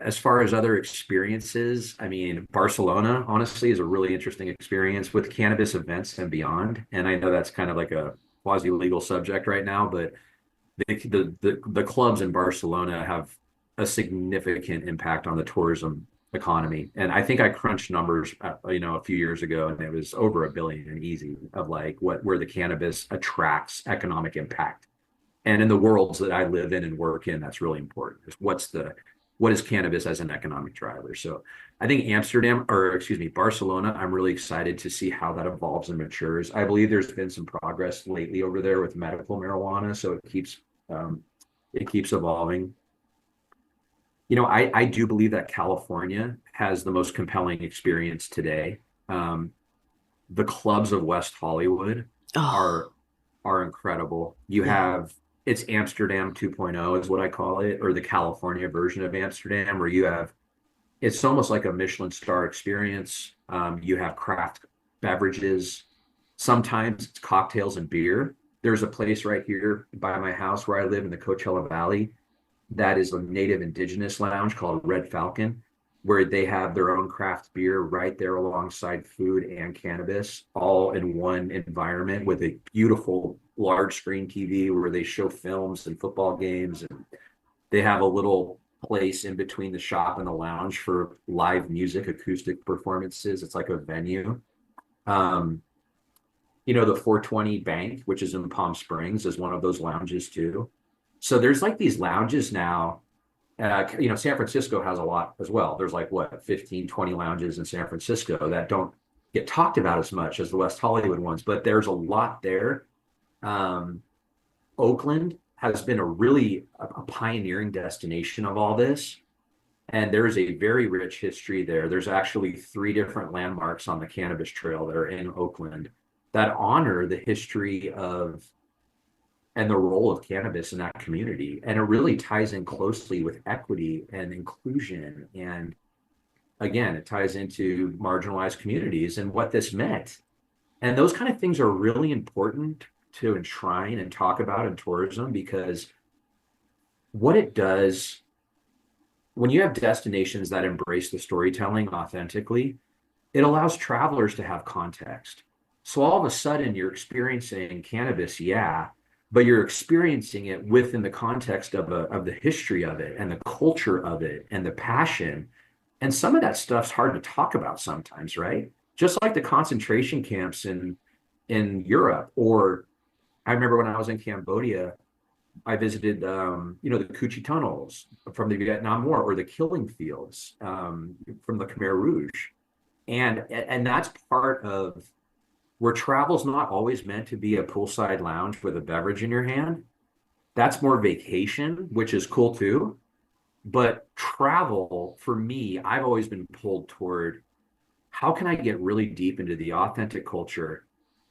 as far as other experiences, I mean, Barcelona, honestly, is a really interesting experience with cannabis events and beyond. And I know that's kind of like a quasi-legal subject right now, but the clubs in Barcelona have a significant impact on the tourism economy. And I think I crunched numbers, a few years ago, and it was over 1 billion and easy of like where the cannabis attracts economic impact. And in the worlds that I live in and work in, that's really important. Is what is cannabis as an economic driver? So I think Barcelona, I'm really excited to see how that evolves and matures. I believe there's been some progress lately over there with medical marijuana, so it keeps evolving. I do believe that California has the most compelling experience today. The clubs of West Hollywood Oh, are incredible. You yeah. have It's Amsterdam 2.0 is what I call it, or the California version of Amsterdam, where it's almost like a Michelin star experience. You have craft beverages. Sometimes it's cocktails and beer. There's a place right here by my house where I live in the Coachella Valley that is a native indigenous lounge called Red Falcon, where they have their own craft beer right there alongside food and cannabis, all in one environment with a beautiful large screen TV where they show films and football games. And they have a little place in between the shop and the lounge for live music, acoustic performances. It's like a venue. Um, the 420 Bank, which is in Palm Springs, is one of those lounges too. So there's like these lounges now. San Francisco has a lot as well. There's like 15, 20 lounges in San Francisco that don't get talked about as much as the West Hollywood ones, but there's a lot there. Um, Oakland has been a pioneering destination of all this. And there's a very rich history there. There's actually 3 different landmarks on the cannabis trail that are in Oakland that honor the history of and the role of cannabis in that community. And it really ties in closely with equity and inclusion. And again, it ties into marginalized communities and what this meant. And those kind of things are really important to enshrine and talk about in tourism, because what it does when you have destinations that embrace the storytelling authentically, it allows travelers to have context. So all of a sudden you're experiencing cannabis, yeah, but you're experiencing it within the context of the history of it and the culture of it and the passion. And some of that stuff's hard to talk about sometimes, right? Just like the concentration camps in Europe, or I remember when I was in Cambodia, I visited, the Coochie tunnels from the Vietnam War, or the killing fields from the Khmer Rouge, and that's part of where travel's not always meant to be a poolside lounge with a beverage in your hand. That's more vacation, which is cool too. But travel, for me, I've always been pulled toward how can I get really deep into the authentic culture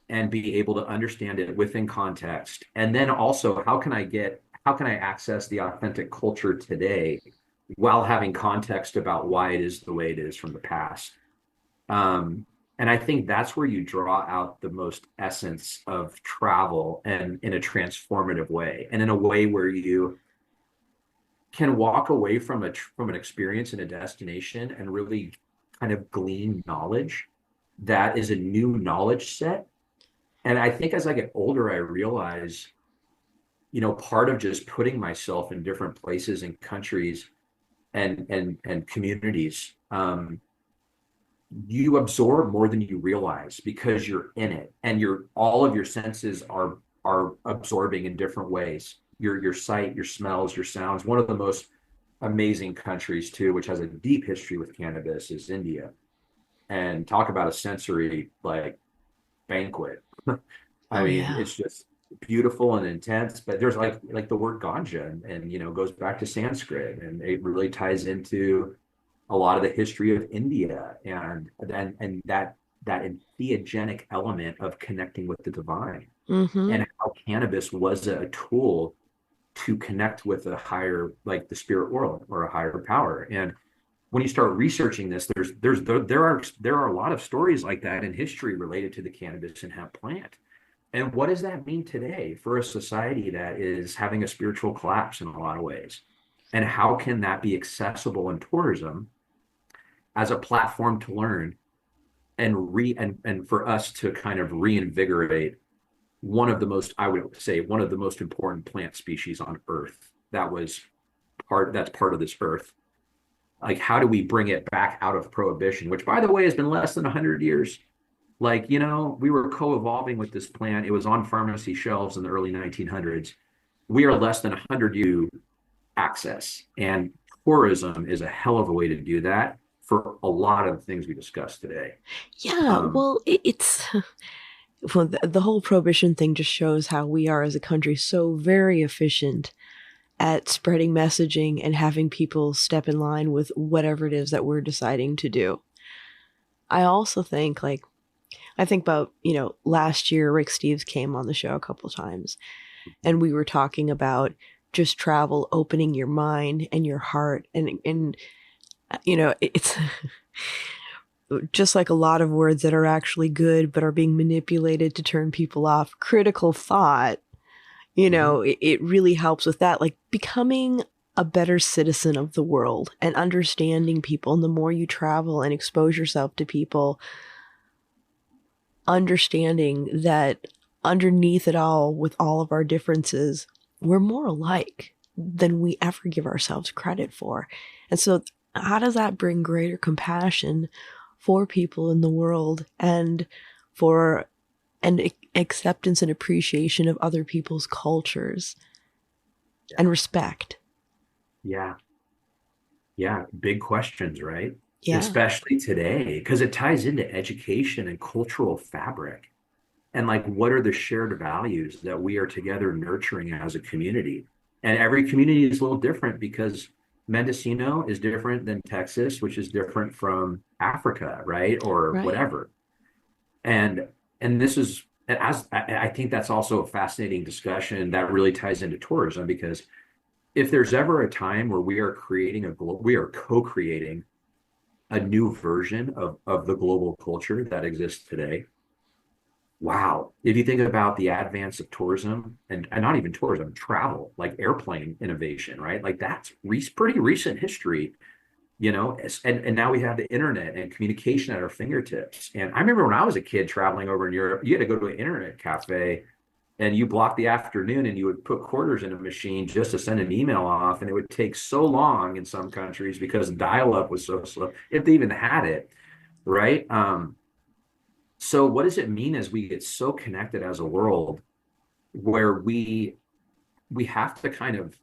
and be able to understand it within context? And then also, how can I access the authentic culture today while having context about why it is the way it is from the past? And I think that's where you draw out the most essence of travel, and in a transformative way, and in a way where you can walk away from an experience in a destination and really kind of glean knowledge that is a new knowledge set. And I think as I get older, I realize, part of just putting myself in different places and countries and communities, you absorb more than you realize because you're in it, and all of your senses are absorbing in different ways. Your sight, your smells, your sounds. One of the most amazing countries too, which has a deep history with cannabis, is India. And talk about a sensory like banquet. I Oh mean, yeah. it's just beautiful and intense, but there's like the word ganja and goes back to Sanskrit, and it really ties into a lot of the history of India and that entheogenic element of connecting with the divine, Mm-hmm. and how cannabis was a tool to connect with a higher, like the spirit world or a higher power. And when you start researching this, there are a lot of stories like that in history related to the cannabis and hemp plant. And what does that mean today for a society that is having a spiritual collapse in a lot of ways? And how can that be accessible in tourism as a platform to learn and for us to kind of reinvigorate one of the most, I would say, one of the most important plant species on Earth that's part of this Earth. Like, how do we bring it back out of prohibition, which, by the way, has been less than 100 years? Like, we were co-evolving with this plant. It was on pharmacy shelves in the early 1900s. We are less than 100 years access. And tourism is a hell of a way to do that for a lot of things we discussed today. Yeah, Um, well, it's well, the whole prohibition thing just shows how we are as a country so very efficient at spreading messaging and having people step in line with whatever it is that we're deciding to do. I also think, like, I think about, last year Rick Steves came on the show a couple times, and we were talking about just travel opening your mind and your heart, and it's just like a lot of words that are actually good but are being manipulated to turn people off. Critical thought, it really helps with that, like becoming a better citizen of the world and understanding people. And the more you travel and expose yourself to people, understanding that underneath it all, with all of our differences, we're more alike than we ever give ourselves credit for. And so how does that bring greater compassion for people in the world and for acceptance and appreciation of other people's cultures and respect? yeah, yeah, big questions, right? Yeah. Especially today, because it ties into education and cultural fabric. And like, what are the shared values that we are together nurturing as a community? And every community is a little different, because Mendocino is different than Texas, which is different from Africa, right? Or Right. whatever. And this is, as I think that's also a fascinating discussion that really ties into tourism, because if there's ever a time where we are co-creating a new version of the global culture that exists today. Wow. If you think about the advance of tourism and not even tourism, travel, like airplane innovation, right? Like that's pretty recent history, and now we have the internet and communication at our fingertips. And I remember when I was a kid traveling over in Europe, you had to go to an internet cafe and you blocked the afternoon and you would put quarters in a machine just to send an email off. And it would take so long in some countries because dial-up was so slow, if they even had it, right? So what does it mean as we get so connected as a world, where we have to kind of,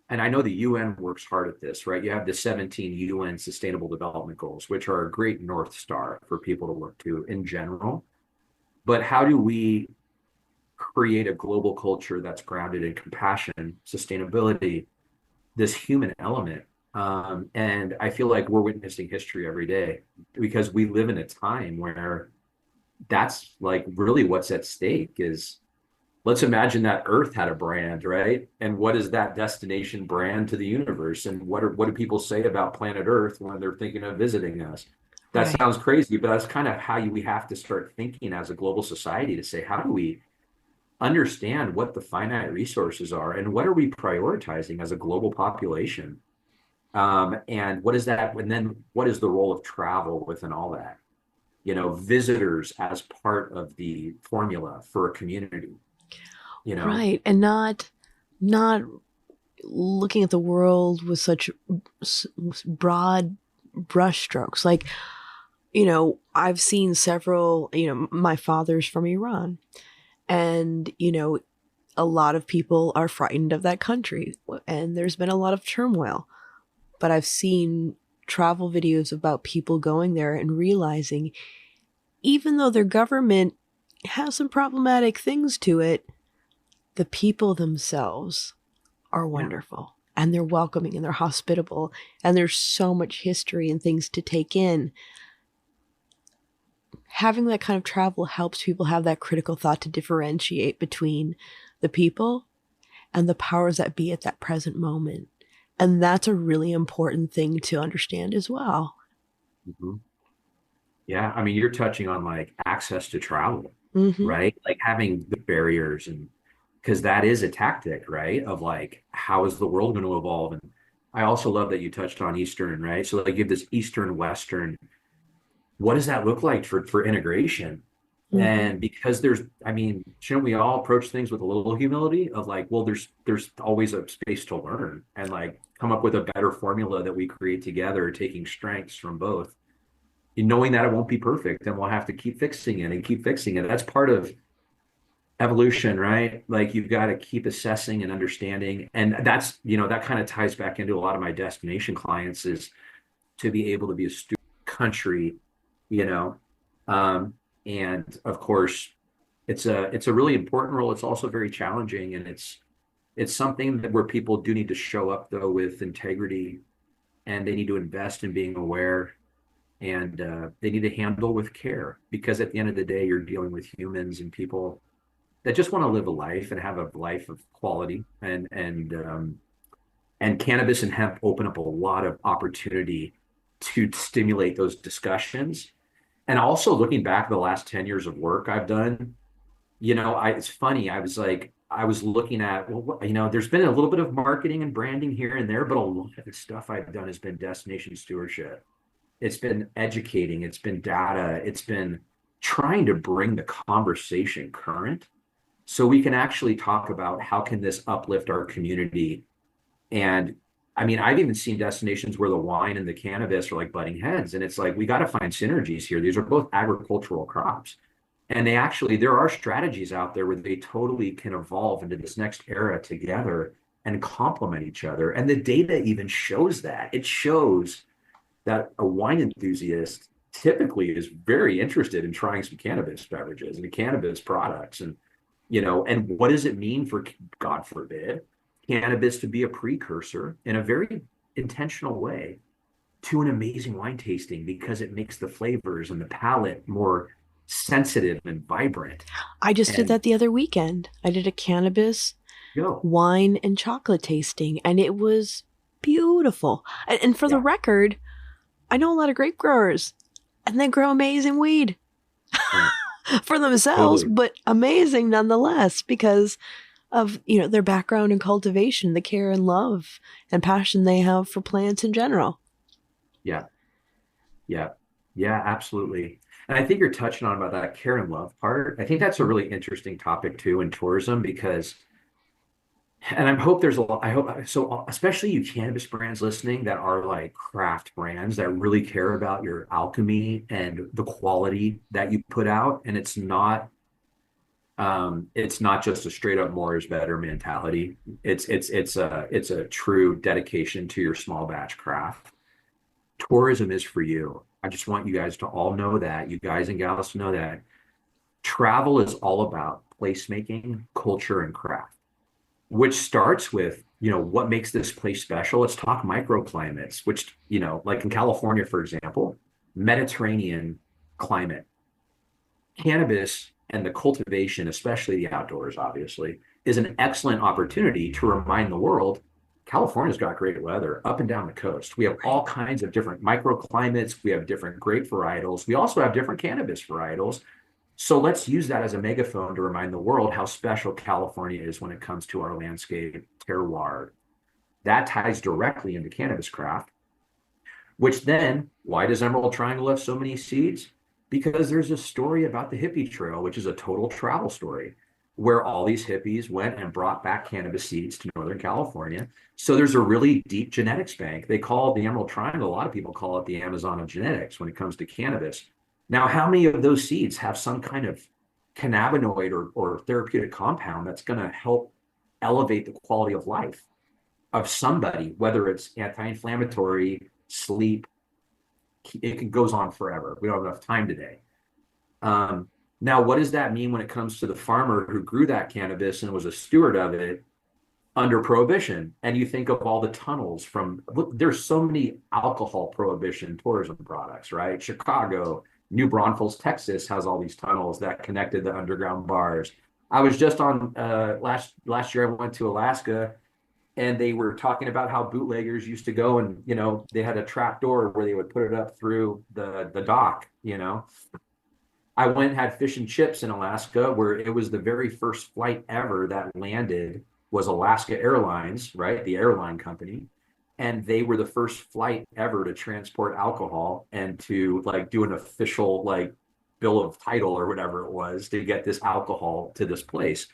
and I know the UN works hard at this, right? You have the 17 UN Sustainable Development Goals, which are a great North Star for people to look to in general. But how do we create a global culture that's grounded in compassion, sustainability, this human element? And I feel like we're witnessing history every day, because we live in a time where that's like really what's at stake. Is, let's imagine that Earth had a brand, right? And what is that destination brand to the universe? And what do people say about planet Earth when they're thinking of visiting us? That Right. sounds crazy, but that's kind of how we have to start thinking as a global society, to say, how do we understand what the finite resources are and what are we prioritizing as a global population? And what is that? And then what is the role of travel within all that? Visitors as part of the formula for a community, you know? Right. And not looking at the world with such broad brushstrokes. Like, I've seen several, my father's from Iran, and, a lot of people are frightened of that country, and there's been a lot of turmoil. but I've seen travel videos about people going there and realizing even though their government has some problematic things to it, the people themselves are wonderful and they're welcoming and they're hospitable and there's so much history and things to take in. Having that kind of travel helps people have that critical thought to differentiate between the people and the powers that be at that present moment. And that's a really important thing to understand as well. Mm-hmm. Yeah, I mean, you're touching on like access to travel, Mm-hmm. right? Like having the barriers, and because that is a tactic, right? Of like, how is the world going to evolve? And I also love that you touched on Eastern, right? So like, you have this Eastern Western. What does that look like for integration? Mm-hmm. And because there's, I mean, shouldn't we all approach things with a little humility of like, well, there's always a space to learn and like come up with a better formula that we create together, taking strengths from both, and knowing that it won't be perfect and we'll have to keep fixing it and keep fixing it. That's part of evolution, right? Like you've got to keep assessing and understanding. And that's, that kind of ties back into a lot of my destination clients is to be able to be a student country, you know. And of course, it's a really important role. It's also very challenging, and it's something that where people do need to show up though with integrity, and they need to invest in being aware, and they need to handle with care, because at the end of the day, you're dealing with humans and people that just want to live a life and have a life of quality, and cannabis and hemp open up a lot of opportunity to stimulate those discussions. And also looking back the last 10 years of work I've done, it's funny. I was looking at, well, there's been a little bit of marketing and branding here and there, but a lot of the stuff I've done has been destination stewardship. It's been educating, it's been data, it's been trying to bring the conversation current so we can actually talk about how can this uplift our community. And I mean, I've even seen destinations where the wine and the cannabis are like butting heads. And it's like, we got to find synergies here. These are both agricultural crops. And there are strategies out there where they totally can evolve into this next era together and complement each other. And the data even shows that. It shows that a wine enthusiast typically is very interested in trying some cannabis beverages and cannabis products. And, and what does it mean for, God forbid, cannabis to be a precursor in a very intentional way to an amazing wine tasting, because it makes the flavors and the palate more sensitive and vibrant. I just did that the other weekend. I did a cannabis, wine, and chocolate tasting, and it was beautiful. And for the record, I know a lot of grape growers, and they grow amazing weed for themselves, but amazing nonetheless because of, their background in cultivation, the care and love and passion they have for plants in general. Yeah, absolutely. And I think you're touching on about that care and love part. I think that's a really interesting topic too in tourism, because, and I hope there's a lot, so especially you cannabis brands listening that are like craft brands that really care about your alchemy and the quality that you put out. And it's not just a straight up more is better mentality. It's a true dedication to your small batch craft. Tourism is for you. I just want you guys to all know that, you guys and gals to know that travel is all about placemaking, culture, and craft, which starts with, what makes this place special. Let's talk microclimates, which, like in California, for example, Mediterranean climate, cannabis and the cultivation, especially the outdoors, obviously, is an excellent opportunity to remind the world California's got great weather up and down the coast. We have all kinds of different microclimates. We have different grape varietals. We also have different cannabis varietals. So let's use that as a megaphone to remind the world how special California is when it comes to our landscape, terroir. That ties directly into cannabis craft, which then, why does Emerald Triangle have so many seeds? Because there's a story about the hippie trail, which is a total travel story, where all these hippies went and brought back cannabis seeds to Northern California. So there's a really deep genetics bank. They call it the Emerald Triangle. A lot of people call it the Amazon of genetics when it comes to cannabis. Now, how many of those seeds have some kind of cannabinoid or therapeutic compound that's going to help elevate the quality of life? of somebody, whether it's anti-inflammatory, sleep, goes on forever. We don't have enough time today. Now, what does that mean when it comes to the farmer who grew that cannabis and was a steward of it under prohibition? And you think of all the tunnels from, look, there's so many alcohol prohibition tourism products, right? Chicago, New Braunfels, Texas has all these tunnels that connected the underground bars. I was just on last year, I went to Alaska, and they were talking about how bootleggers used to go, and they had a trap door where they would put it up through the dock. I went and had fish and chips in Alaska, where it was the very first flight ever that landed was Alaska Airlines, right? The airline company. And they were the first flight ever to transport alcohol and to like do an official like bill of title or whatever it was to get this alcohol to this place.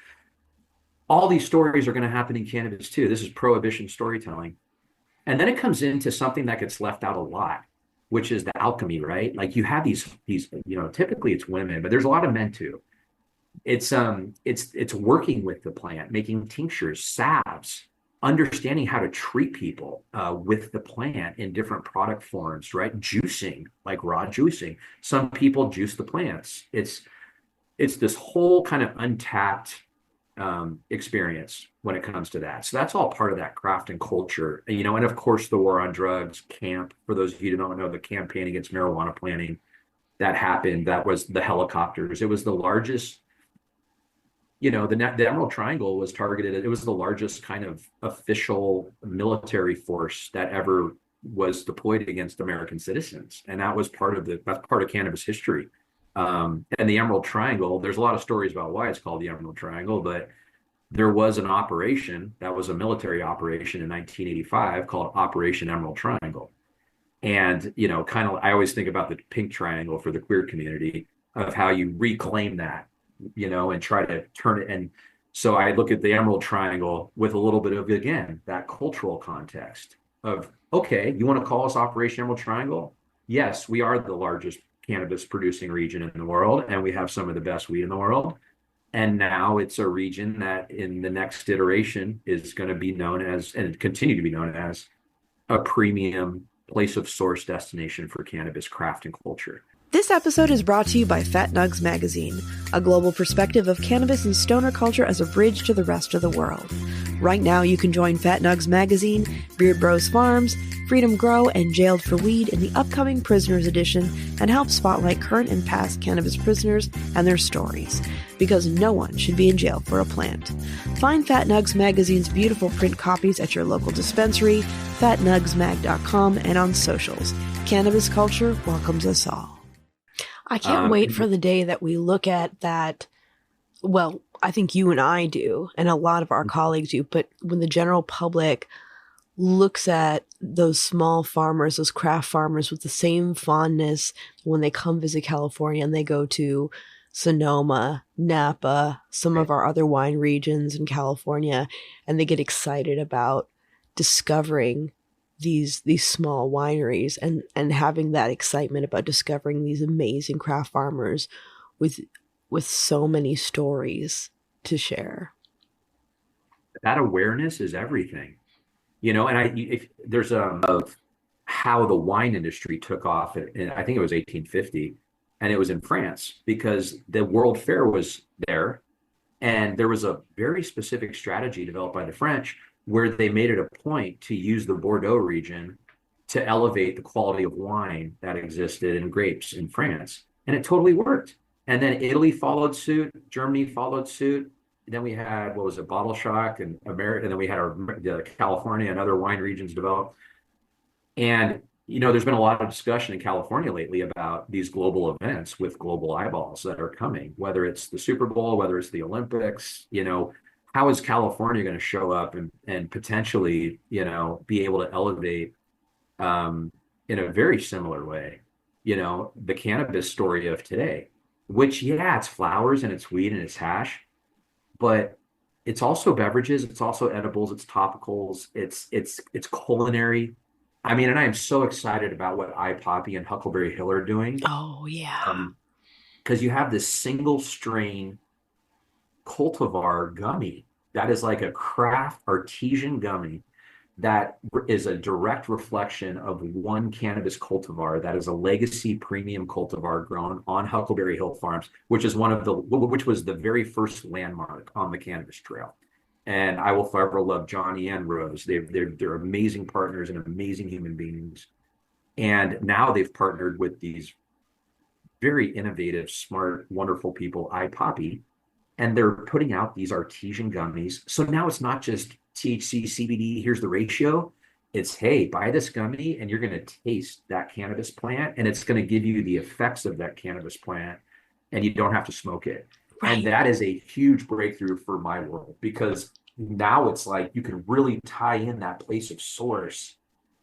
All these stories are going to happen in cannabis too. This is prohibition storytelling. And then it comes into something that gets left out a lot, which is the alchemy, right? Like you have these, typically it's women, but there's a lot of men too. It's working with the plant, making tinctures, salves, understanding how to treat people with the plant in different product forms, right? Juicing, like raw juicing. Some people juice the plants. It's this whole kind of untapped experience when it comes to that. So that's all part of that craft and culture. And of course, the war on drugs, CAMP, for those of you who don't know, the campaign against marijuana planting that happened, that was the helicopters. It was the largest, the Emerald Triangle was targeted. It was the largest kind of official military force that ever was deployed against American citizens. And that was that's part of cannabis history. And the Emerald Triangle, there's a lot of stories about why it's called the Emerald Triangle, but there was an operation that was a military operation in 1985 called Operation Emerald Triangle. And, I always think about the pink triangle for the queer community of how you reclaim that, and try to turn it. And so I look at the Emerald Triangle with a little bit of, again, that cultural context of, okay, you want to call us Operation Emerald Triangle? Yes, we are the largest cannabis producing region in the world, and we have some of the best weed in the world. And now it's a region that in the next iteration is going to be known as, and continue to be known as, a premium place of source destination for cannabis craft and culture. This episode is brought to you by Fat Nugs Magazine, a global perspective of cannabis and stoner culture as a bridge to the rest of the world. Right now, you can join Fat Nugs Magazine, Beard Bros Farms, Freedom Grow, and Jailed for Weed in the upcoming Prisoners Edition and help spotlight current and past cannabis prisoners and their stories, because no one should be in jail for a plant. Find Fat Nugs Magazine's beautiful print copies at your local dispensary, fatnugsmag.com, and on socials. Cannabis culture welcomes us all. I can't wait for the day that we look at that. Well, I think you and I do, and a lot of our colleagues do, but when the general public looks at those small farmers, those craft farmers with the same fondness when they come visit California and they go to Sonoma, Napa, some of our other wine regions in California, and they get excited about discovering these small wineries and having that excitement about discovering these amazing craft farmers with so many stories to share. That awareness is everything, and if there's of how the wine industry took off in, I think it was 1850, and it was in France because the World Fair was there, and there was a very specific strategy developed by the French where they made it a point to use the Bordeaux region to elevate the quality of wine that existed in grapes in France. And it totally worked. And then Italy followed suit, Germany followed suit. Then we had, Bottle Shock and America, and then we had the California and other wine regions develop. And, there's been a lot of discussion in California lately about these global events with global eyeballs that are coming, whether it's the Super Bowl, whether it's the Olympics, how is California going to show up and potentially, be able to elevate in a very similar way, the cannabis story of today, which, it's flowers and it's weed and it's hash, but it's also beverages, it's also edibles, it's topicals, it's culinary. I mean, and I am so excited about what iPoppy and Huckleberry Hill are doing. Oh, yeah. Because you have this single strain cultivar gummy that is like a craft artesian gummy that is a direct reflection of one cannabis cultivar that is a legacy premium cultivar grown on Huckleberry Hill Farms, which was the very first landmark on the cannabis trail. And I will forever love Johnny and Rose. They're amazing partners and amazing human beings. And now they've partnered with these very innovative, smart, wonderful people, iPoppy, and they're putting out these artesian gummies. So now it's not just THC, CBD, here's the ratio. It's, hey, buy this gummy and you're going to taste that cannabis plant and it's going to give you the effects of that cannabis plant and you don't have to smoke it. Right. And that is a huge breakthrough for my world, because now it's like you can really tie in that place of source.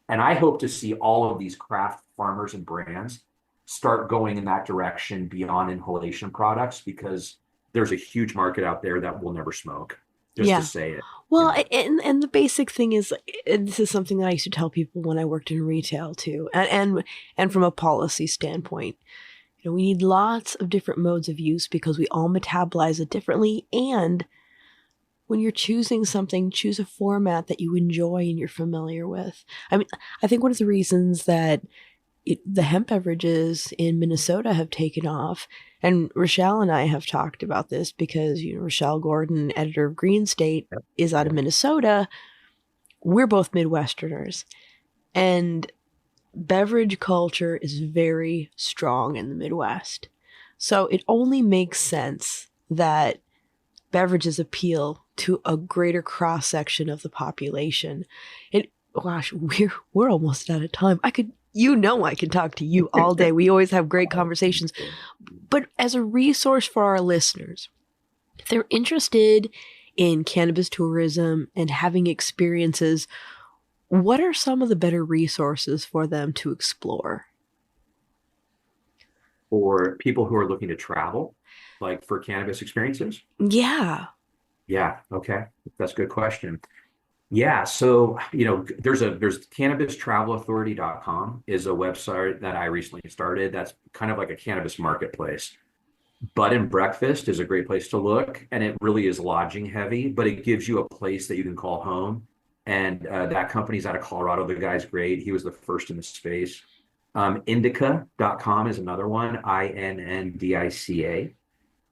And I hope to see all of these craft farmers and brands start going in that direction beyond inhalation products, because there's a huge market out there that will never smoke, just to say it. Well, and the basic thing is, and this is something that I used to tell people when I worked in retail too, and from a policy standpoint, we need lots of different modes of use because we all metabolize it differently. And when you're choosing something, choose a format that you enjoy and you're familiar with. I mean, I think one of the reasons that the hemp beverages in Minnesota have taken off, and Rochelle and I have talked about this because, Rochelle Gordon, editor of Green State, is out of Minnesota. We're both Midwesterners, and beverage culture is very strong in the Midwest. So it only makes sense that beverages appeal to a greater cross-section of the population. And gosh, we're almost out of time. I can talk to you all day. We always have great conversations. But as a resource for our listeners, if they're interested in cannabis tourism and having experiences, what are some of the better resources for them to explore? For people who are looking to travel, like for cannabis experiences? Yeah. Yeah. Okay. That's a good question. Yeah. So, there's cannabistravelauthority.com is a website that I recently started. That's kind of like a cannabis marketplace. Bud and Breakfast is a great place to look, and it really is lodging heavy, but it gives you a place that you can call home. And that company's out of Colorado. The guy's great. He was the first in the space. Indica.com is another one, INNDICA.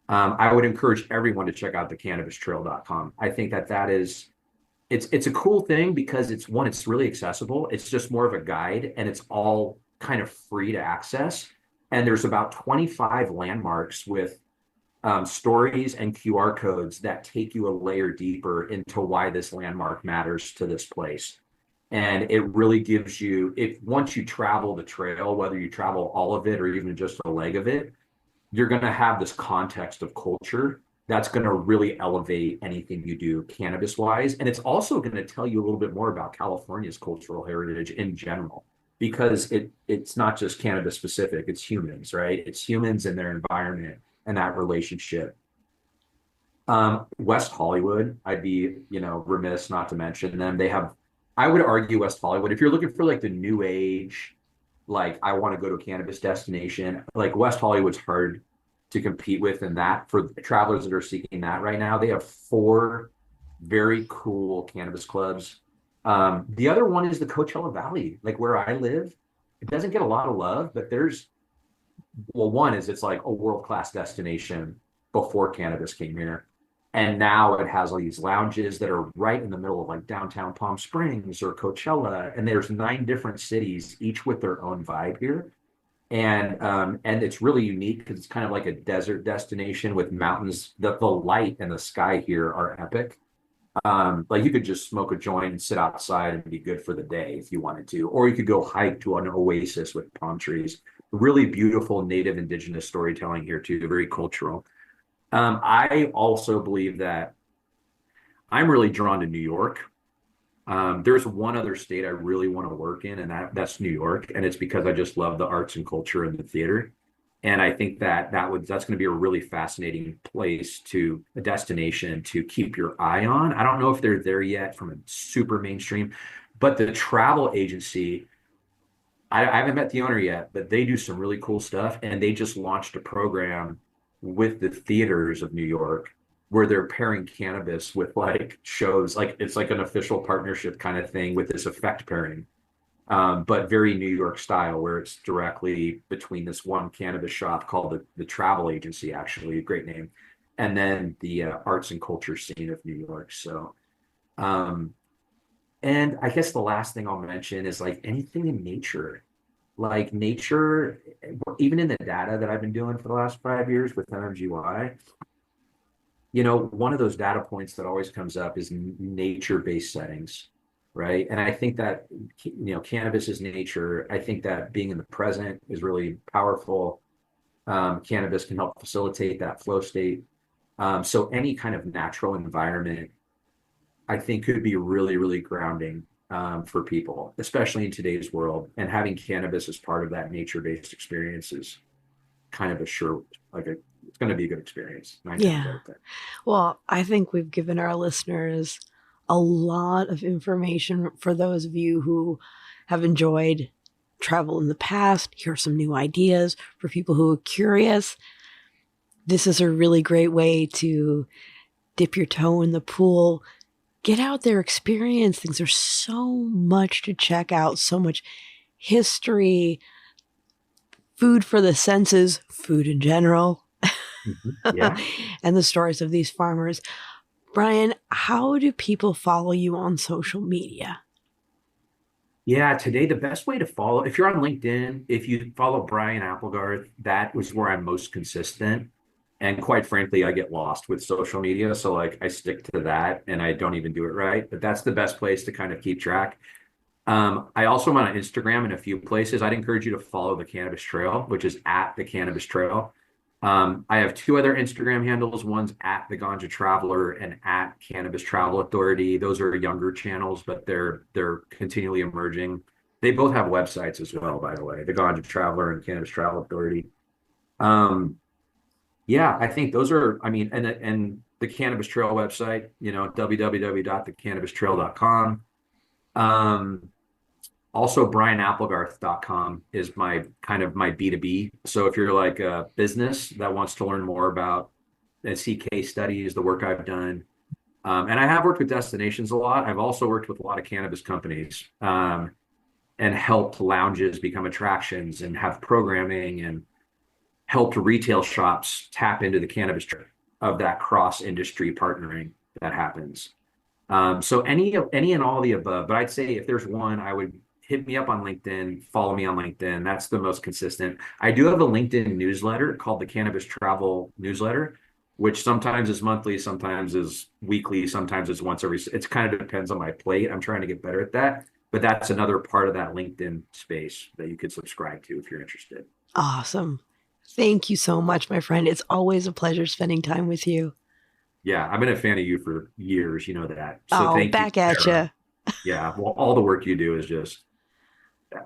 I would encourage everyone to check out the cannabistrail.com. I think that is, it's a cool thing because it's really accessible. It's just more of a guide, and it's all kind of free to access. And there's about 25 landmarks with stories and QR codes that take you a layer deeper into why this landmark matters to this place. And it really gives you, once you travel the trail, whether you travel all of it or even just a leg of it, you're going to have this context of culture that's going to really elevate anything you do cannabis wise. And it's also going to tell you a little bit more about California's cultural heritage in general, because it's not just cannabis specific, it's humans, right? It's humans and their environment and that relationship. West Hollywood, I'd be, remiss not to mention them. I would argue West Hollywood, if you're looking for like the new age, like I want to go to a cannabis destination, like West Hollywood's hard to compete with, and that for travelers that are seeking that right now, they have 4 very cool cannabis clubs. The other one is the Coachella Valley, like where I live. It doesn't get a lot of love, but one is it's like a world-class destination before cannabis came here. And now it has all these lounges that are right in the middle of like downtown Palm Springs or Coachella. And there's 9 different cities, each with their own vibe here. And it's really unique because it's kind of like a desert destination with mountains. The light and the sky here are epic. Like you could just smoke a joint and sit outside and be good for the day if you wanted to, or you could go hike to an oasis with palm trees. Really beautiful native indigenous storytelling here too, very cultural. I also believe that I'm really drawn to New York. There's one other state I really want to work in, and that's New York. And it's because I just love the arts and culture and the theater. And I think that's going to be a really fascinating a destination to keep your eye on. I don't know if they're there yet from a super mainstream, but the travel agency, I haven't met the owner yet, but they do some really cool stuff. And they just launched a program with the theaters of New York where they're pairing cannabis with like shows, like it's like an official partnership kind of thing with this effect pairing, but very New York style, where it's directly between this one cannabis shop called the Travel Agency, actually a great name, and then the arts and culture scene of New York. So, and I guess the last thing I'll mention is like anything in nature, like nature, even in the data that I've been doing for the last 5 years with MMGY, one of those data points that always comes up is nature-based settings, right? And I think that, cannabis is nature. I think that being in the present is really powerful. Cannabis can help facilitate that flow state. So any kind of natural environment, I think, could be really, really grounding for people, especially in today's world. And having cannabis as part of that nature-based experience is kind of it's going to be a good experience. Yeah. Well, I think we've given our listeners a lot of information for those of you who have enjoyed travel in the past. Here are some new ideas for people who are curious. This is a really great way to dip your toe in the pool, get out there, experience things. There's so much to check out, so much history, food for the senses, food in general. Yeah. And the stories of these farmers. Brian, how do people follow you on social media? Yeah, today the best way to follow, if you're on LinkedIn, if you follow Brian Applegarth, that was where I'm most consistent. And quite frankly, I get lost with social media. So like I stick to that and I don't even do it right. But that's the best place to kind of keep track. I also am on Instagram in a few places. I'd encourage you to follow the Cannabis Trail, which is at the Cannabis Trail. I have two other Instagram handles. One's at the Ganja Traveler and at Cannabis Travel Authority. Those are younger channels, but they're continually emerging. They both have websites as well, by the way, the Ganja Traveler and Cannabis Travel Authority. Yeah, I think those are, and the Cannabis Trail website, www.thecannabistrail.com. Also, brianapplegarth.com is my B2B. So if you're like a business that wants to learn more about and see case studies, the work I've done, and I have worked with destinations a lot. I've also worked with a lot of cannabis companies and helped lounges become attractions and have programming and helped retail shops tap into the cannabis of that cross-industry partnering that happens. So any and all the above. But I'd say if there's one, I would hit me up on LinkedIn, follow me on LinkedIn. That's the most consistent. I do have a LinkedIn newsletter called the Cannabis Travel Newsletter, which sometimes is monthly, sometimes is weekly, sometimes it's once every, it kind of depends on my plate. I'm trying to get better at that. But that's another part of that LinkedIn space that you could subscribe to if you're interested. Awesome. Thank you so much, my friend. It's always a pleasure spending time with you. Yeah, I've been a fan of you for years. You know that. So thank back you, at you. Yeah, well, all the work you do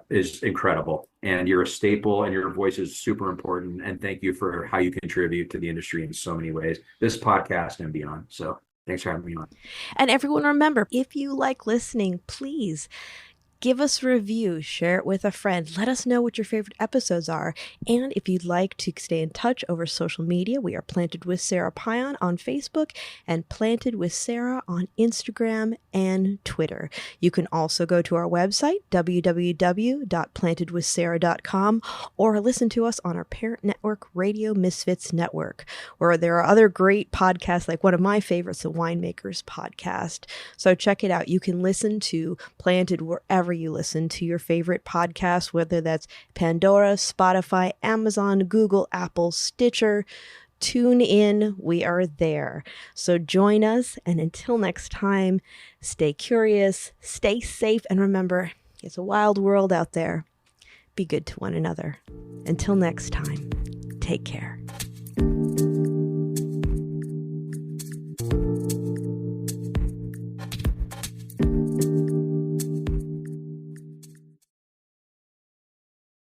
is incredible, and you're a staple, and your voice is super important. And thank you for how you contribute to the industry in so many ways, this podcast and beyond. So thanks for having me on. And everyone, remember, if you like listening, please give us a review, share it with a friend. Let us know what your favorite episodes are. And if you'd like to stay in touch over social media, we are Planted with Sarah Pion on Facebook and Planted with Sarah on Instagram and Twitter. You can also go to our website, www.plantedwithsarah.com, or listen to us on our parent network, Radio Misfits Network, where there are other great podcasts, like one of my favorites, the Winemakers Podcast. So check it out. You can listen to Planted wherever you listen to your favorite podcasts, whether that's Pandora, Spotify, Amazon, Google, Apple, Stitcher. Tune in. We are there. So join us. And until next time, stay curious, stay safe, and remember, it's a wild world out there. Be good to one another. Until next time, take care.